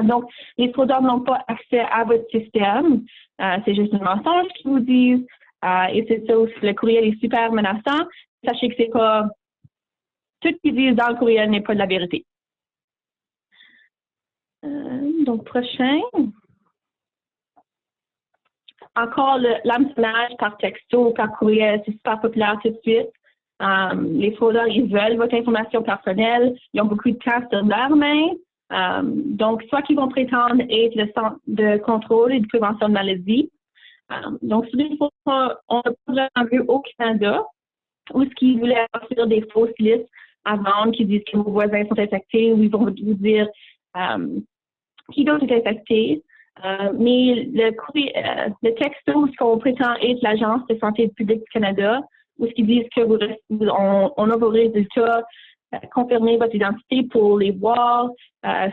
S3: Donc, les fraudeurs n'ont pas accès à votre système. C'est juste un mensonge qu'ils vous disent. Et c'est ça aussi, le courriel est super menaçant. Sachez que c'est pas... Tout ce qu'ils disent dans le courriel n'est pas de la vérité. Donc, prochain. Encore l'hameçonnage par texto ou par courriel, c'est super populaire tout de suite. Les fraudeurs, ils veulent votre information personnelle. Ils ont beaucoup de temps sur leurs mains. Donc, soit qu'ils vont prétendre être le centre de contrôle et de prévention de maladies. Donc, sur les fraudeurs, on n'a pas vraiment vu au Canada où ce qu'ils voulaient offrir des fausses listes à vendre qui disent que vos voisins sont infectés ou ils vont vous dire qui d'autre est infecté. Mais le texto, ce qu'on prétend être l'Agence de santé publique du Canada, où ce qu'ils disent que on a vos résultats, confirmer votre identité pour les voir.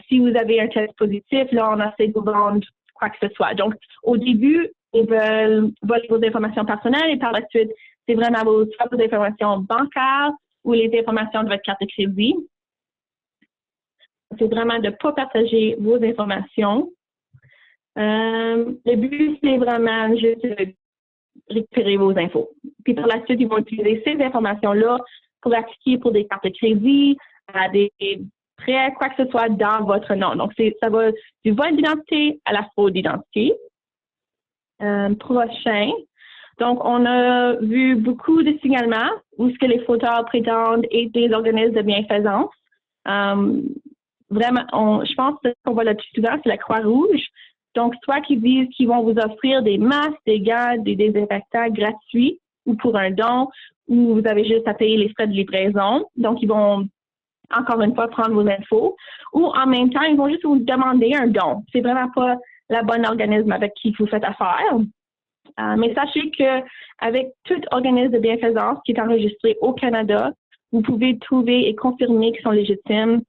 S3: Si vous avez un test positif, là, on essaie de vous vendre quoi que ce soit. Donc, au début, ils veulent voler vos informations personnelles et par la suite, c'est vraiment vos informations bancaires ou les informations de votre carte de crédit. C'est vraiment de ne pas partager vos informations. Le but, c'est vraiment juste de récupérer vos infos. Puis par la suite, ils vont utiliser ces informations-là pour appliquer pour des cartes de crédit, des prêts, quoi que ce soit dans votre nom. Donc, ça va du vol d'identité à la fraude d'identité. Prochain. Donc, on a vu beaucoup de signalements où ce que les fraudeurs prétendent être des organismes de bienfaisance. Vraiment, je pense qu'on voit le plus souvent, c'est la Croix-Rouge. Donc, soit qu'ils disent qu'ils vont vous offrir des masques, des gants, des désinfectants gratuits ou pour un don, ou vous avez juste à payer les frais de livraison. Donc, ils vont encore une fois, prendre vos infos, ou en même temps, ils vont juste vous demander un don. C'est vraiment pas le bon organisme avec qui vous faites affaire. Mais sachez qu'avec tout organisme de bienfaisance qui est enregistré au Canada, vous pouvez trouver et confirmer qu'ils sont légitimes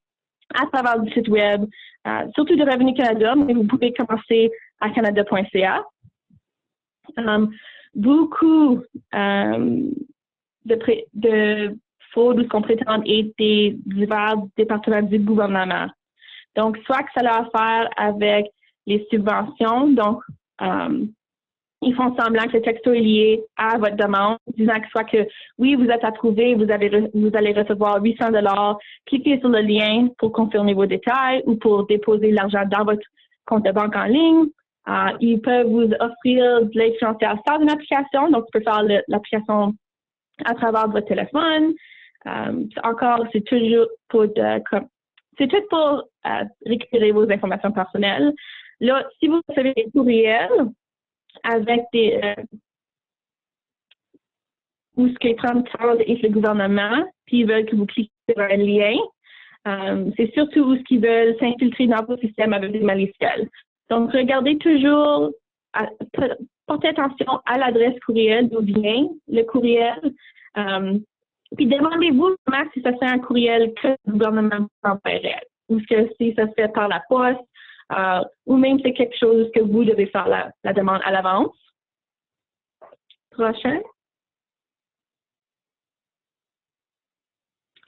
S3: à travers du site web, surtout de Revenu Canada, mais vous pouvez commencer à canada.ca. Beaucoup de fraudes qu'on prétend être des divers départements du gouvernement. Donc, soit que ça a à faire avec les subventions, donc ils font semblant que le texto est lié à votre demande, disant que soit que oui, vous êtes approuvé, vous allez recevoir 800 $, cliquez sur le lien pour confirmer vos détails ou pour déposer l'argent dans votre compte de banque en ligne. Ils peuvent vous offrir de l'aide financière sans une application, donc tu peux faire l'application à travers votre téléphone. Encore, c'est toujours pour c'est tout pour récupérer vos informations personnelles. Là, si vous recevez des courriels avec où ce qui prend et le gouvernement, puis ils veulent que vous cliquez sur un lien, c'est surtout où ce qu'ils veulent s'infiltrer dans vos systèmes avec des maliciels. Donc, regardez toujours, portez attention à l'adresse courriel d'où vient le courriel. Puis demandez-vous si ça serait un courriel que le gouvernement enverrait, ou si ça se fait par la poste, ou même c'est quelque chose que vous devez faire la demande à l'avance. Prochain.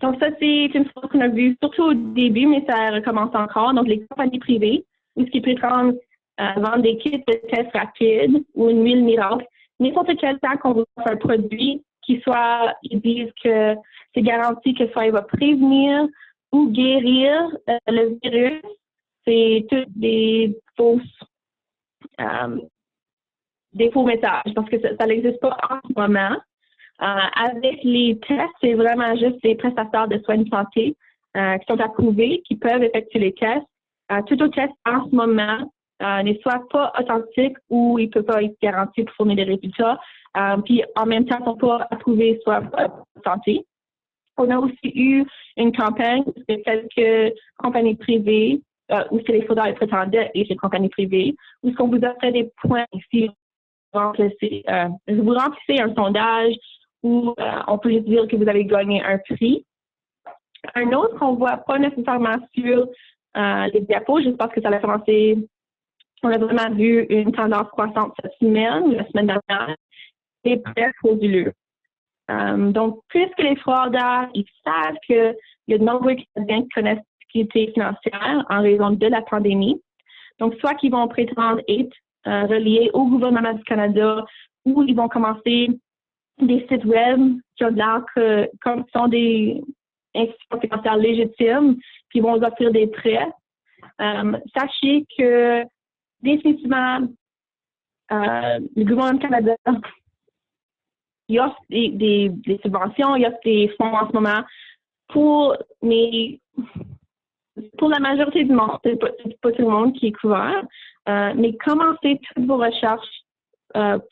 S3: Donc ça, c'est une chose qu'on a vue surtout au début, mais ça recommence encore. Donc les compagnies privées, ou ce qui prétendent vendre des kits de tests rapides ou une huile miracle, n'importe quel temps qu'on vous offre un produit ils disent que c'est garanti que soit il va prévenir ou guérir le virus, c'est tous des faux messages parce que ça n'existe pas en ce moment. Avec les tests, c'est vraiment juste les prestataires de soins de santé qui sont approuvés, qui peuvent effectuer les tests. Tout au test en ce moment n'est soit pas authentique ou il ne peut pas être garanti pour fournir des résultats. Puis en même temps, ils ne sont pas approuvés, soit pas santé. On a aussi eu une campagne de quelques compagnies privées, où c'est les fraudeurs et prétendaient et les compagnies privées, où ce qu'on vous offrait des points ici. Vous remplissez un sondage où on peut juste dire que vous avez gagné un prix. Un autre qu'on ne voit pas nécessairement sur les diapos, juste parce que ça a commencé, on a vraiment vu une tendance croissante cette semaine, la semaine dernière, c'est très frauduleux. Donc, puisque les fraudeurs, ils savent qu'il y a de nombreux Canadiens qui connaissent la sécurité financière en raison de la pandémie, donc soit qu'ils vont prétendre être reliés au gouvernement du Canada ou ils vont commencer des sites web qui ont l'air comme sont des institutions financières légitimes, puis ils vont vous offrir des prêts. Sachez que définitivement, le gouvernement du Canada il offre des subventions, il offre des fonds en ce moment pour la majorité du monde, c'est pas tout le monde qui est couvert, mais commencez toutes vos recherches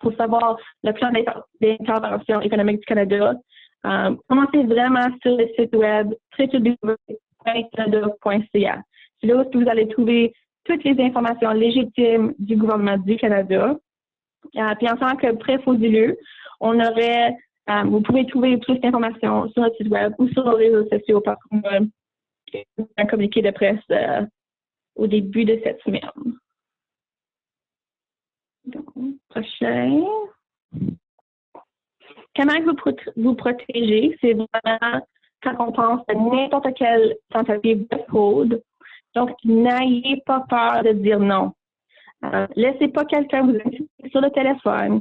S3: pour savoir le plan d'intervention économique du Canada. Commencez vraiment sur le site web www.canada.ca. C'est là où vous allez trouver toutes les informations légitimes du gouvernement du Canada. Puis en tant que prêt frauduleux, vous pouvez trouver plus d'informations sur notre site web ou sur nos réseaux sociaux parce qu'on a un communiqué de presse au début de cette semaine. Donc, prochain. Comment vous protéger? C'est vraiment quand on pense à n'importe quelle tentative de fraude. Donc, n'ayez pas peur de dire non. Laissez pas quelqu'un vous insulter sur le téléphone.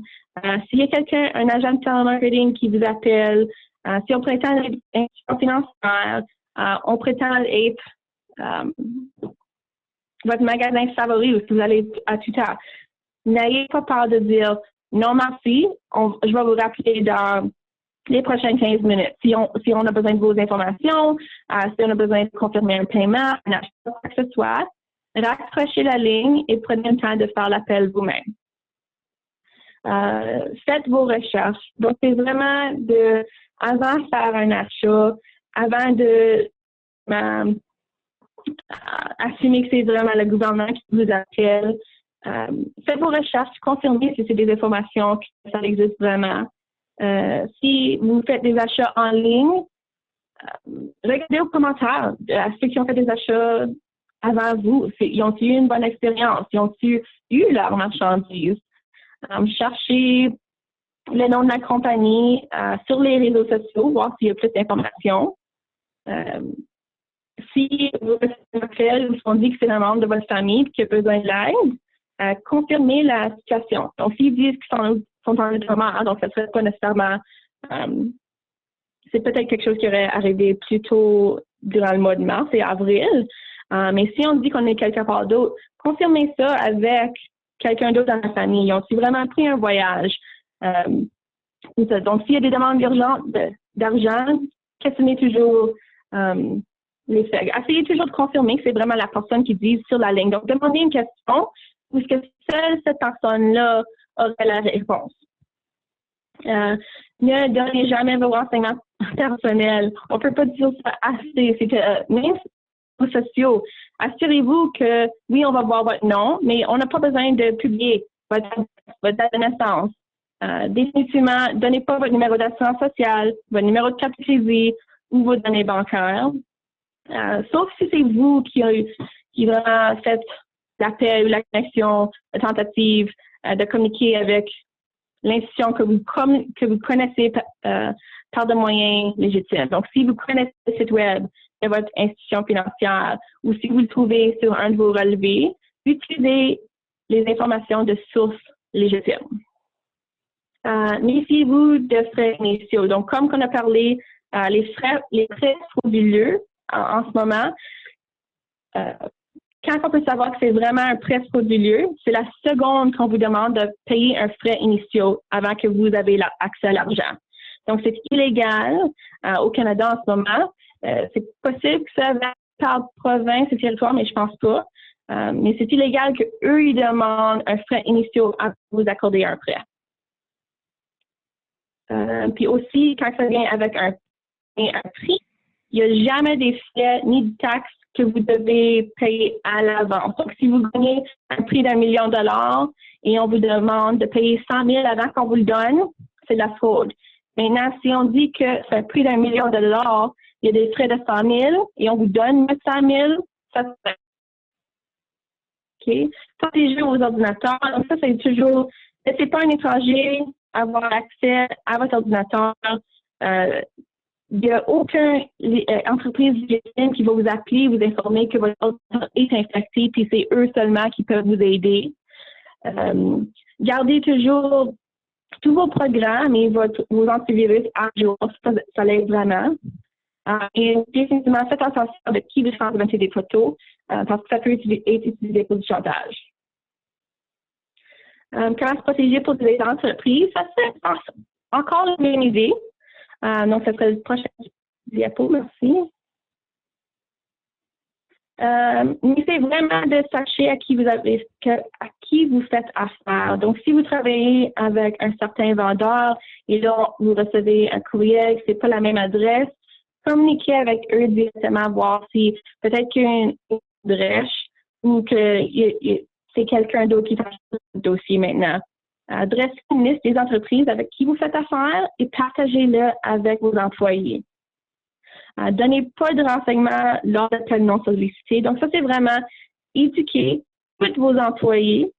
S3: S'il y a quelqu'un, un agent de télémarketing qui vous appelle, si on prétend être une institution financière, on prétend être votre magasin favori ou si vous allez à tout à l'heure, n'ayez pas peur de dire non merci, je vais vous rappeler dans les prochaines 15 minutes. Si on a besoin de vos informations, si on a besoin de confirmer un paiement, un achat, quoi que ce soit, raccrochez la ligne et prenez le temps de faire l'appel vous-même. Faites vos recherches. Donc, c'est vraiment avant de faire un achat, avant de Assumez que c'est vraiment le gouvernement qui vous appelle. Faites vos recherches, confirmez si c'est des informations que ça existe vraiment. Si vous faites des achats en ligne, regardez aux commentaires ceux qui ont fait des achats avant vous. Ils ont eu une bonne expérience? Ils ont eu leur marchandise? Cherchez le nom de la compagnie sur les réseaux sociaux, voir s'il y a plus d'informations. Si vous faites un appel ou si on dit que c'est un membre de votre famille qui a besoin de l'aide, confirmez la situation. Donc, s'ils disent qu'ils sont en état, donc ça ne serait pas nécessairement, c'est peut-être quelque chose qui aurait arrivé plus tôt durant le mois de mars et avril. Mais si on dit qu'on est quelque part d'autre, confirmez ça avec quelqu'un d'autre dans la famille. Ils ont-ils vraiment pris un voyage? Donc, s'il y a des demandes d'argent, questionnez toujours les faits. Essayez toujours de confirmer que c'est vraiment la personne qui dit sur la ligne. Donc, demandez une question ou est-ce que seule cette personne-là aurait la réponse. Ne donnez jamais vos renseignements personnels. On ne peut pas dire ça assez. C'est que même sur les réseaux sociaux, assurez-vous que oui, on va voir votre nom, mais on n'a pas besoin de publier votre date de naissance. Définitivement, donnez pas votre numéro d'assurance sociale, votre numéro de carte de crédit ou vos données bancaires. Sauf si c'est vous qui vraiment faites l'appel ou la connexion, la tentative de communiquer avec l'institution que vous connaissez par des moyens légitimes. Donc, si vous connaissez le site web de votre institution financière ou si vous le trouvez sur un de vos relevés, utilisez les informations de sources légitimes. Méfiez-vous de frais initiaux. Donc, comme on a parlé, les frais frauduleux en ce moment, quand on peut savoir que c'est vraiment un prêt frauduleux, c'est la seconde qu'on vous demande de payer un frais initial avant que vous avez accès à l'argent. Donc, c'est illégal au Canada en ce moment. C'est possible que ça va par province et territoire, mais je pense pas. Mais c'est illégal qu'eux, ils demandent un frais initial avant de vous accorder un prêt. Puis aussi, quand ça vient avec un prix, il n'y a jamais des frais ni de taxes que vous devez payer à l'avance. Donc, si vous gagnez un prix d'1 million de dollars et on vous demande de payer 100 000 avant qu'on vous le donne, c'est de la fraude. Maintenant, si on dit que c'est un prix d'1 million de dollars, il y a des frais de 100 000 et on vous donne 100 000, ça se fait. OK? Protégez vos ordinateurs. Donc, ça, c'est toujours, laissez pas un étranger avoir accès à votre ordinateur. Il n'y a aucune entreprise légitime qui va vous appeler, vous informer que votre ordinateur est infecté, puis c'est eux seulement qui peuvent vous aider. Gardez toujours tous vos programmes et vos antivirus à jour, ça l'aide vraiment. Et définitivement, faites attention de qui vous transmettez des photos, parce que ça peut être utilisé pour du chantage. Comment se protéger pour des entreprises? Ça c'est encore la même idée. Donc, ça serait le prochain diapo, merci. Essayez vraiment de sachez à qui vous faites affaire. Donc, si vous travaillez avec un certain vendeur et là, vous recevez un courriel, c'est pas la même adresse, communiquez avec eux directement, voir si peut-être qu'il y a une brèche ou que c'est quelqu'un d'autre qui fait le dossier maintenant. Dressez une liste des entreprises avec qui vous faites affaire et partagez-le avec vos employés. Donnez pas de renseignements lors d'appels non sollicités. Donc, ça, c'est vraiment éduquer tous vos employés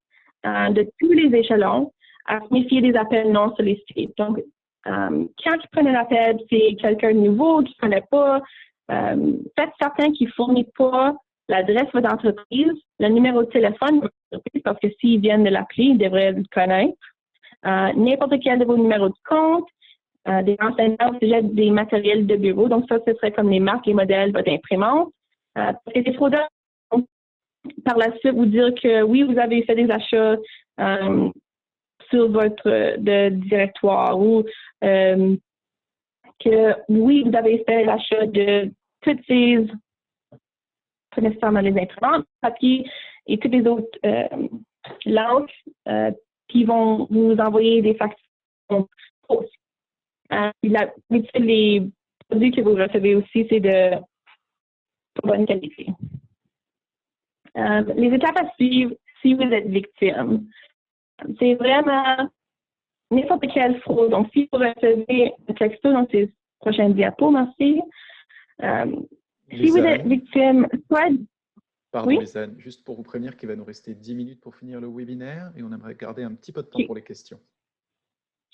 S3: de tous les échelons à se méfier des appels non sollicités. Donc, quand ils prennent un appel, c'est quelqu'un de nouveau qui ne connaît pas, faites certain qu'ils ne fournissent pas l'adresse de votre entreprise, le numéro de téléphone de votre entreprise, parce que s'ils viennent de l'appeler, ils devraient le connaître. N'importe quel de vos numéros de compte, des renseignements au sujet des matériels de bureau. Donc, ça, ce serait comme les marques, les modèles, votre imprimante. Parce que les fraudeurs vont par la suite vous dire que oui, vous avez fait des achats sur votre directoire ou que oui, vous avez fait l'achat de toutes ces, pas nécessairement les imprimantes, papier et toutes les autres langues qui vont vous envoyer des factures fausses. Les produits que vous recevez aussi, c'est de bonne qualité. Les étapes à suivre si vous êtes victime, c'est vraiment n'importe quelle fraude. Donc, si vous recevez un texto dans ces prochaines diapos, merci. Si vous êtes victime, soit...
S1: Pardon,
S3: oui?
S1: Lisanne, juste pour vous prévenir qu'il va nous rester 10 minutes pour finir le webinaire et on aimerait garder un petit peu de temps pour les questions.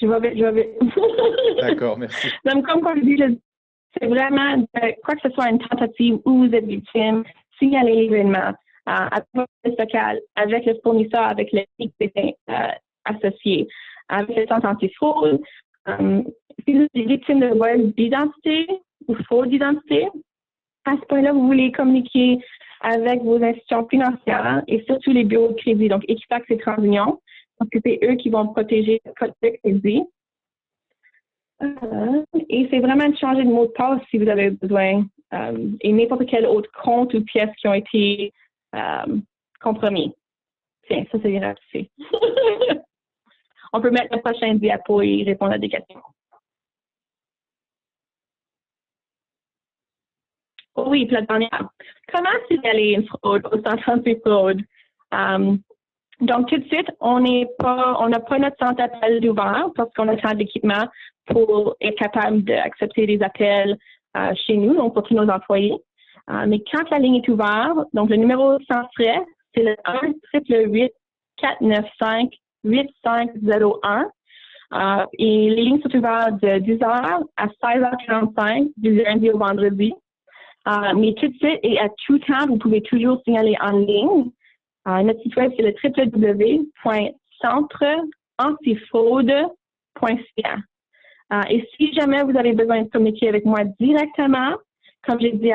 S3: Je vais.
S1: D'accord, merci.
S3: Donc, comme je dis, c'est vraiment, quoi que ce soit une tentative où vous êtes victime, signalez l'événement avec votre police locale, avec le fournisseur, avec l'équipe associée, avec le centre antifraude. Si vous êtes victime de vol d'identité ou fraude d'identité, à ce point-là, vous voulez communiquer avec vos institutions financières et surtout les bureaux de crédit, donc Equifax et TransUnion, parce que c'est eux qui vont protéger votre crédit. Et c'est vraiment de changer de mot de passe si vous avez besoin et n'importe quel autre compte ou pièces qui ont été compromis. Tiens, ça c'est gratuit. On peut mettre le prochain diapo et répondre à des questions. Oh oui, puis la dernière. Comment signaler une fraude au centre anti-fraude? Donc, tout de suite, on n'a pas notre centre d'appel ouvert parce qu'on a tant d'équipement pour être capable d'accepter des appels chez nous, donc pour tous nos employés. Mais quand la ligne est ouverte, donc le numéro sans frais, c'est le 1-888-495-8501. Et les lignes sont ouvertes de 10h à 16h45 du lundi au vendredi. Mais tout de suite et à tout temps, vous pouvez toujours signaler en ligne. Notre site web, c'est le www.centreantifraude.ca. Et si jamais vous avez besoin de communiquer avec moi directement, comme j'ai dit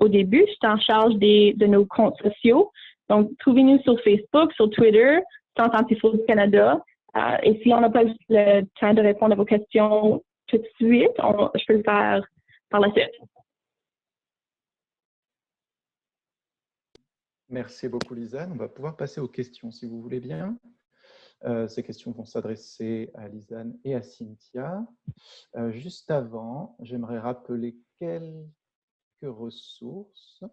S3: au début, je suis en charge de nos comptes sociaux. Donc, trouvez-nous sur Facebook, sur Twitter, Centre Antifraude du Canada. Et si on n'a pas le temps de répondre à vos questions tout de suite, je peux le faire par la suite.
S1: Merci beaucoup, Lisanne. On va pouvoir passer aux questions, si vous voulez bien. Ces questions vont s'adresser à Lisanne et à Cynthia. Juste avant, j'aimerais rappeler quelques ressources.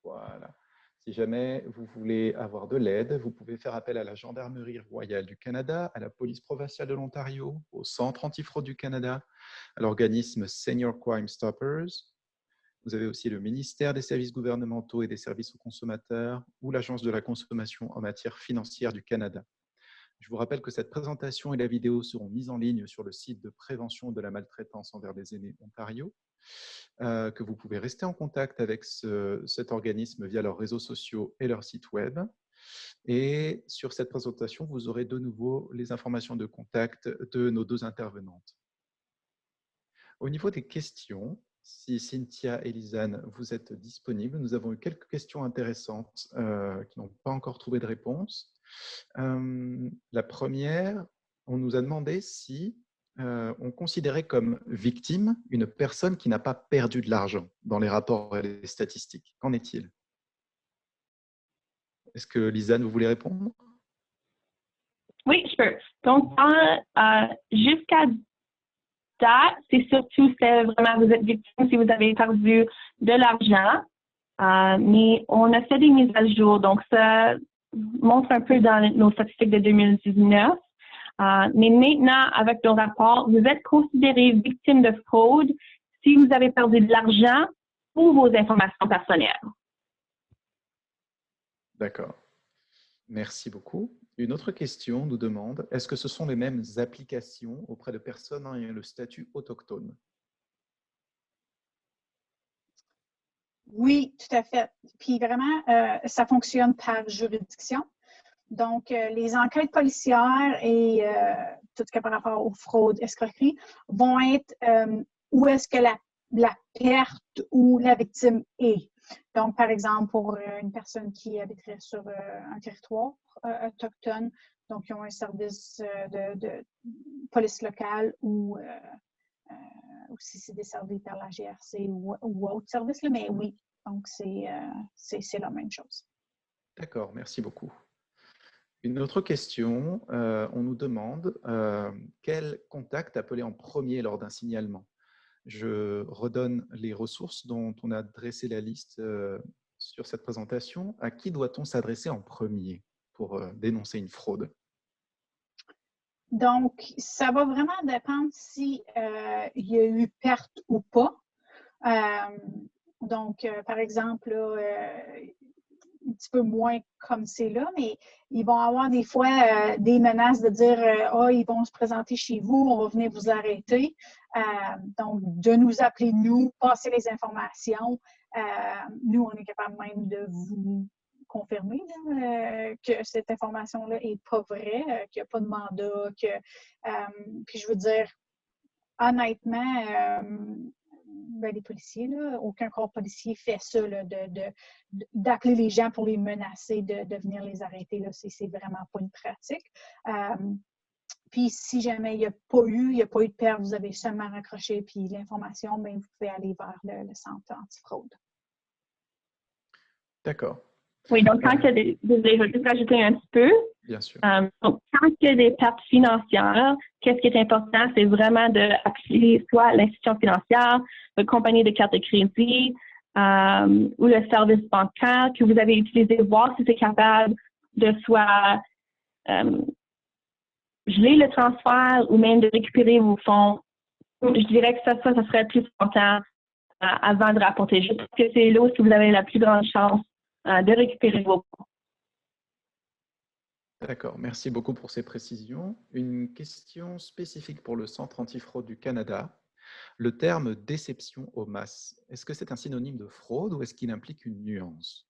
S1: Voilà. Si jamais vous voulez avoir de l'aide, vous pouvez faire appel à la Gendarmerie royale du Canada, à la Police provinciale de l'Ontario, au Centre antifraude du Canada, à l'organisme Senior Crime Stoppers. Vous avez aussi le ministère des services gouvernementaux et des services aux consommateurs ou l'Agence de la consommation en matière financière du Canada. Je vous rappelle que cette présentation et la vidéo seront mises en ligne sur le site de prévention de la maltraitance envers les aînés Ontario, que vous pouvez rester en contact avec cet organisme via leurs réseaux sociaux et leur site web. Et sur cette présentation, vous aurez de nouveau les informations de contact de nos deux intervenantes. Au niveau des questions, si Cynthia et Lisanne, vous êtes disponibles, nous avons eu quelques questions intéressantes qui n'ont pas encore trouvé de réponse. La première, on nous a demandé si on considérait comme victime une personne qui n'a pas perdu de l'argent dans les rapports et les statistiques. Qu'en est-il? Est-ce que Lisanne, vous voulez répondre?
S3: Oui, je peux. Donc, jusqu'à date, c'est surtout que vraiment vous êtes victime si vous avez perdu de l'argent. Mais on a fait des mises à jour. Donc, ça montre un peu dans nos statistiques de 2019. Mais maintenant, avec nos rapports, vous êtes considéré victime de fraude si vous avez perdu de l'argent ou vos informations personnelles.
S1: D'accord. Merci beaucoup. Une autre question nous demande, est-ce que ce sont les mêmes applications auprès de personnes ayant le statut autochtone?
S4: Oui, tout à fait. Puis vraiment, ça fonctionne par juridiction. Donc, les enquêtes policières et tout ce qui est par rapport aux fraudes, escroqueries, vont être où est-ce que la perte ou la victime est. Donc, par exemple, pour une personne qui habiterait sur un territoire autochtone, donc ils ont un service de police locale ou si c'est desservi par la GRC ou autre service, mais oui, donc c'est la même chose.
S1: D'accord, merci beaucoup. Une autre question, on nous demande quel contact appeler en premier lors d'un signalement. Je redonne les ressources dont on a dressé la liste sur cette présentation. À qui doit-on s'adresser en premier pour dénoncer une fraude?
S4: Donc, ça va vraiment dépendre si il y a eu perte ou pas. Donc, par exemple, là, un petit peu moins comme c'est là, mais ils vont avoir des fois des menaces de dire ils vont se présenter chez vous, on va venir vous arrêter. Donc, de nous appeler, nous, passer les informations. Nous, on est capable même de vous confirmer là, que cette information-là n'est pas vraie, qu'il n'y a pas de mandat. Puis, je veux dire, honnêtement, ben, les policiers, là, aucun corps policier fait ça, là, d'appeler les gens pour les menacer de venir les arrêter. Là, c'est vraiment pas une pratique. Puis si jamais il n'y a pas eu de perte, vous avez seulement raccroché, puis l'information, ben, vous pouvez aller vers le centre antifraude.
S1: D'accord.
S3: Oui, donc quand il y a des... Désolée, je vais juste rajouter un petit peu.
S1: Bien sûr.
S3: Donc, quand il y a des pertes financières, qu'est-ce qui est important, c'est vraiment d'appeler soit l'institution financière, la compagnie de carte de crédit ou le service bancaire que vous avez utilisé, voir si c'est capable de soit geler le transfert ou même de récupérer vos fonds. Je dirais que ça serait plus important avant de rapporter. Je pense que c'est là où vous avez la plus grande chance de récupérer vos fonds.
S1: D'accord, merci beaucoup pour ces précisions. Une question spécifique pour le Centre antifraude du Canada. Le terme déception aux masses, est-ce que c'est un synonyme de fraude ou est-ce qu'il implique une nuance?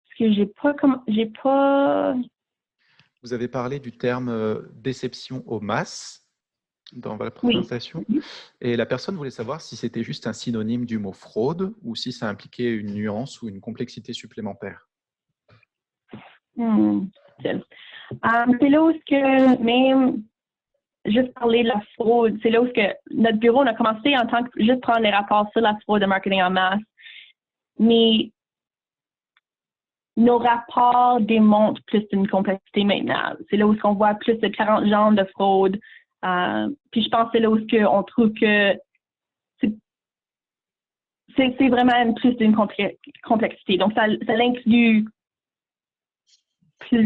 S3: Parce que j'ai pas...
S1: Vous avez parlé du terme déception aux masses dans votre
S3: Oui.
S1: présentation et la personne voulait savoir si c'était juste un synonyme du mot fraude ou si ça impliquait une nuance ou une complexité supplémentaire.
S3: C'est là où que même juste parler de la fraude, c'est là où que notre bureau, on a commencé en tant que juste prendre les rapports sur la fraude de marketing en masse. Mais nos rapports démontrent plus d'une complexité maintenant. C'est là où on voit plus de 40 genres de fraude. Puis je pense que c'est là où on trouve que c'est vraiment plus d'une complexité. Donc, ça l'inclut plus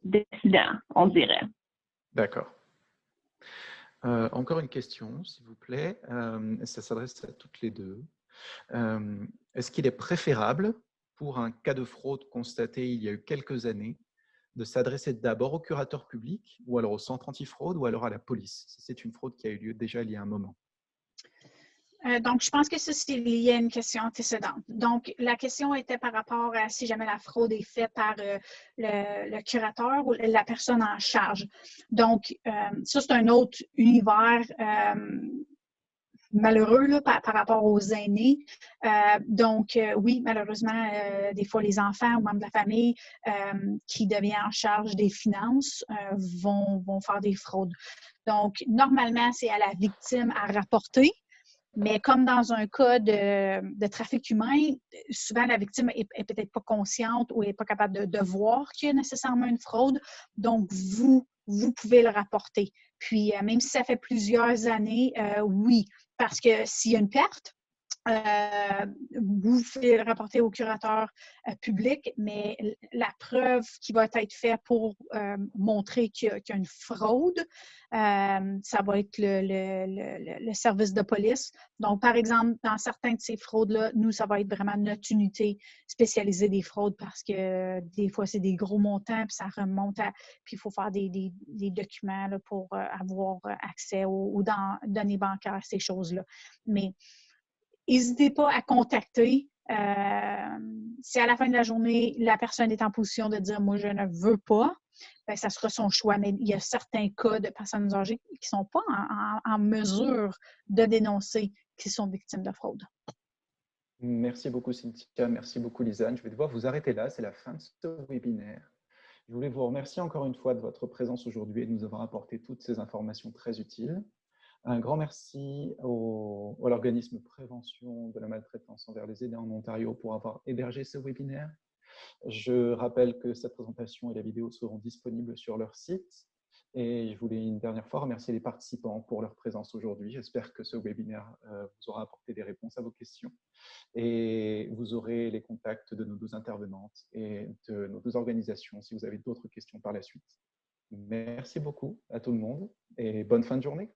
S3: d'incidents, on dirait.
S1: D'accord. Encore une question, s'il vous plaît. Ça s'adresse à toutes les deux. Est-ce qu'il est préférable, pour un cas de fraude constaté il y a eu quelques années, de s'adresser d'abord au curateur public ou alors au centre antifraude ou alors à la police, si c'est une fraude qui a eu lieu déjà il y a un moment?
S4: Donc, je pense que ça, c'est lié à une question antécédente. Donc, la question était par rapport à si jamais la fraude est faite par le curateur ou la personne en charge. Donc, ça, c'est un autre univers malheureux là, par rapport aux aînés. Donc, oui, malheureusement, des fois, les enfants ou membres de la famille qui deviennent en charge des finances vont faire des fraudes. Donc, normalement, c'est à la victime à rapporter. Mais comme dans un cas de trafic humain, souvent la victime est peut-être pas consciente ou n'est pas capable de voir qu'il y a nécessairement une fraude. Donc, vous pouvez le rapporter. Puis, même si ça fait plusieurs années, oui, parce que s'il y a une perte, vous pouvez le rapporter au curateur public, mais la preuve qui va être faite pour montrer qu'il y a une fraude, ça va être le service de police. Donc, par exemple, dans certains de ces fraudes-là, nous, ça va être vraiment notre unité spécialisée des fraudes parce que des fois, c'est des gros montants, puis ça remonte à... Puis il faut faire des documents là, pour avoir accès aux données bancaires, ces choses-là. Mais n'hésitez pas à contacter. Si à la fin de la journée, la personne est en position de dire « moi, je ne veux pas », bien, ça sera son choix. Mais il y a certains cas de personnes âgées qui ne sont pas en mesure de dénoncer qu'ils sont victimes de fraude.
S1: Merci beaucoup, Cynthia. Merci beaucoup, Lisanne. Je vais devoir vous arrêter là. C'est la fin de ce webinaire. Je voulais vous remercier encore une fois de votre présence aujourd'hui et de nous avoir apporté toutes ces informations très utiles. Un grand merci à l'organisme Prévention de la maltraitance envers les aînés en Ontario pour avoir hébergé ce webinaire. Je rappelle que cette présentation et la vidéo seront disponibles sur leur site Et je voulais une dernière fois remercier les participants pour leur présence aujourd'hui. J'espère que ce webinaire vous aura apporté des réponses à vos questions. Et vous aurez les contacts de nos 2 intervenantes et de nos 2 organisations si vous avez d'autres questions par la suite. Merci beaucoup à tout le monde et bonne fin de journée.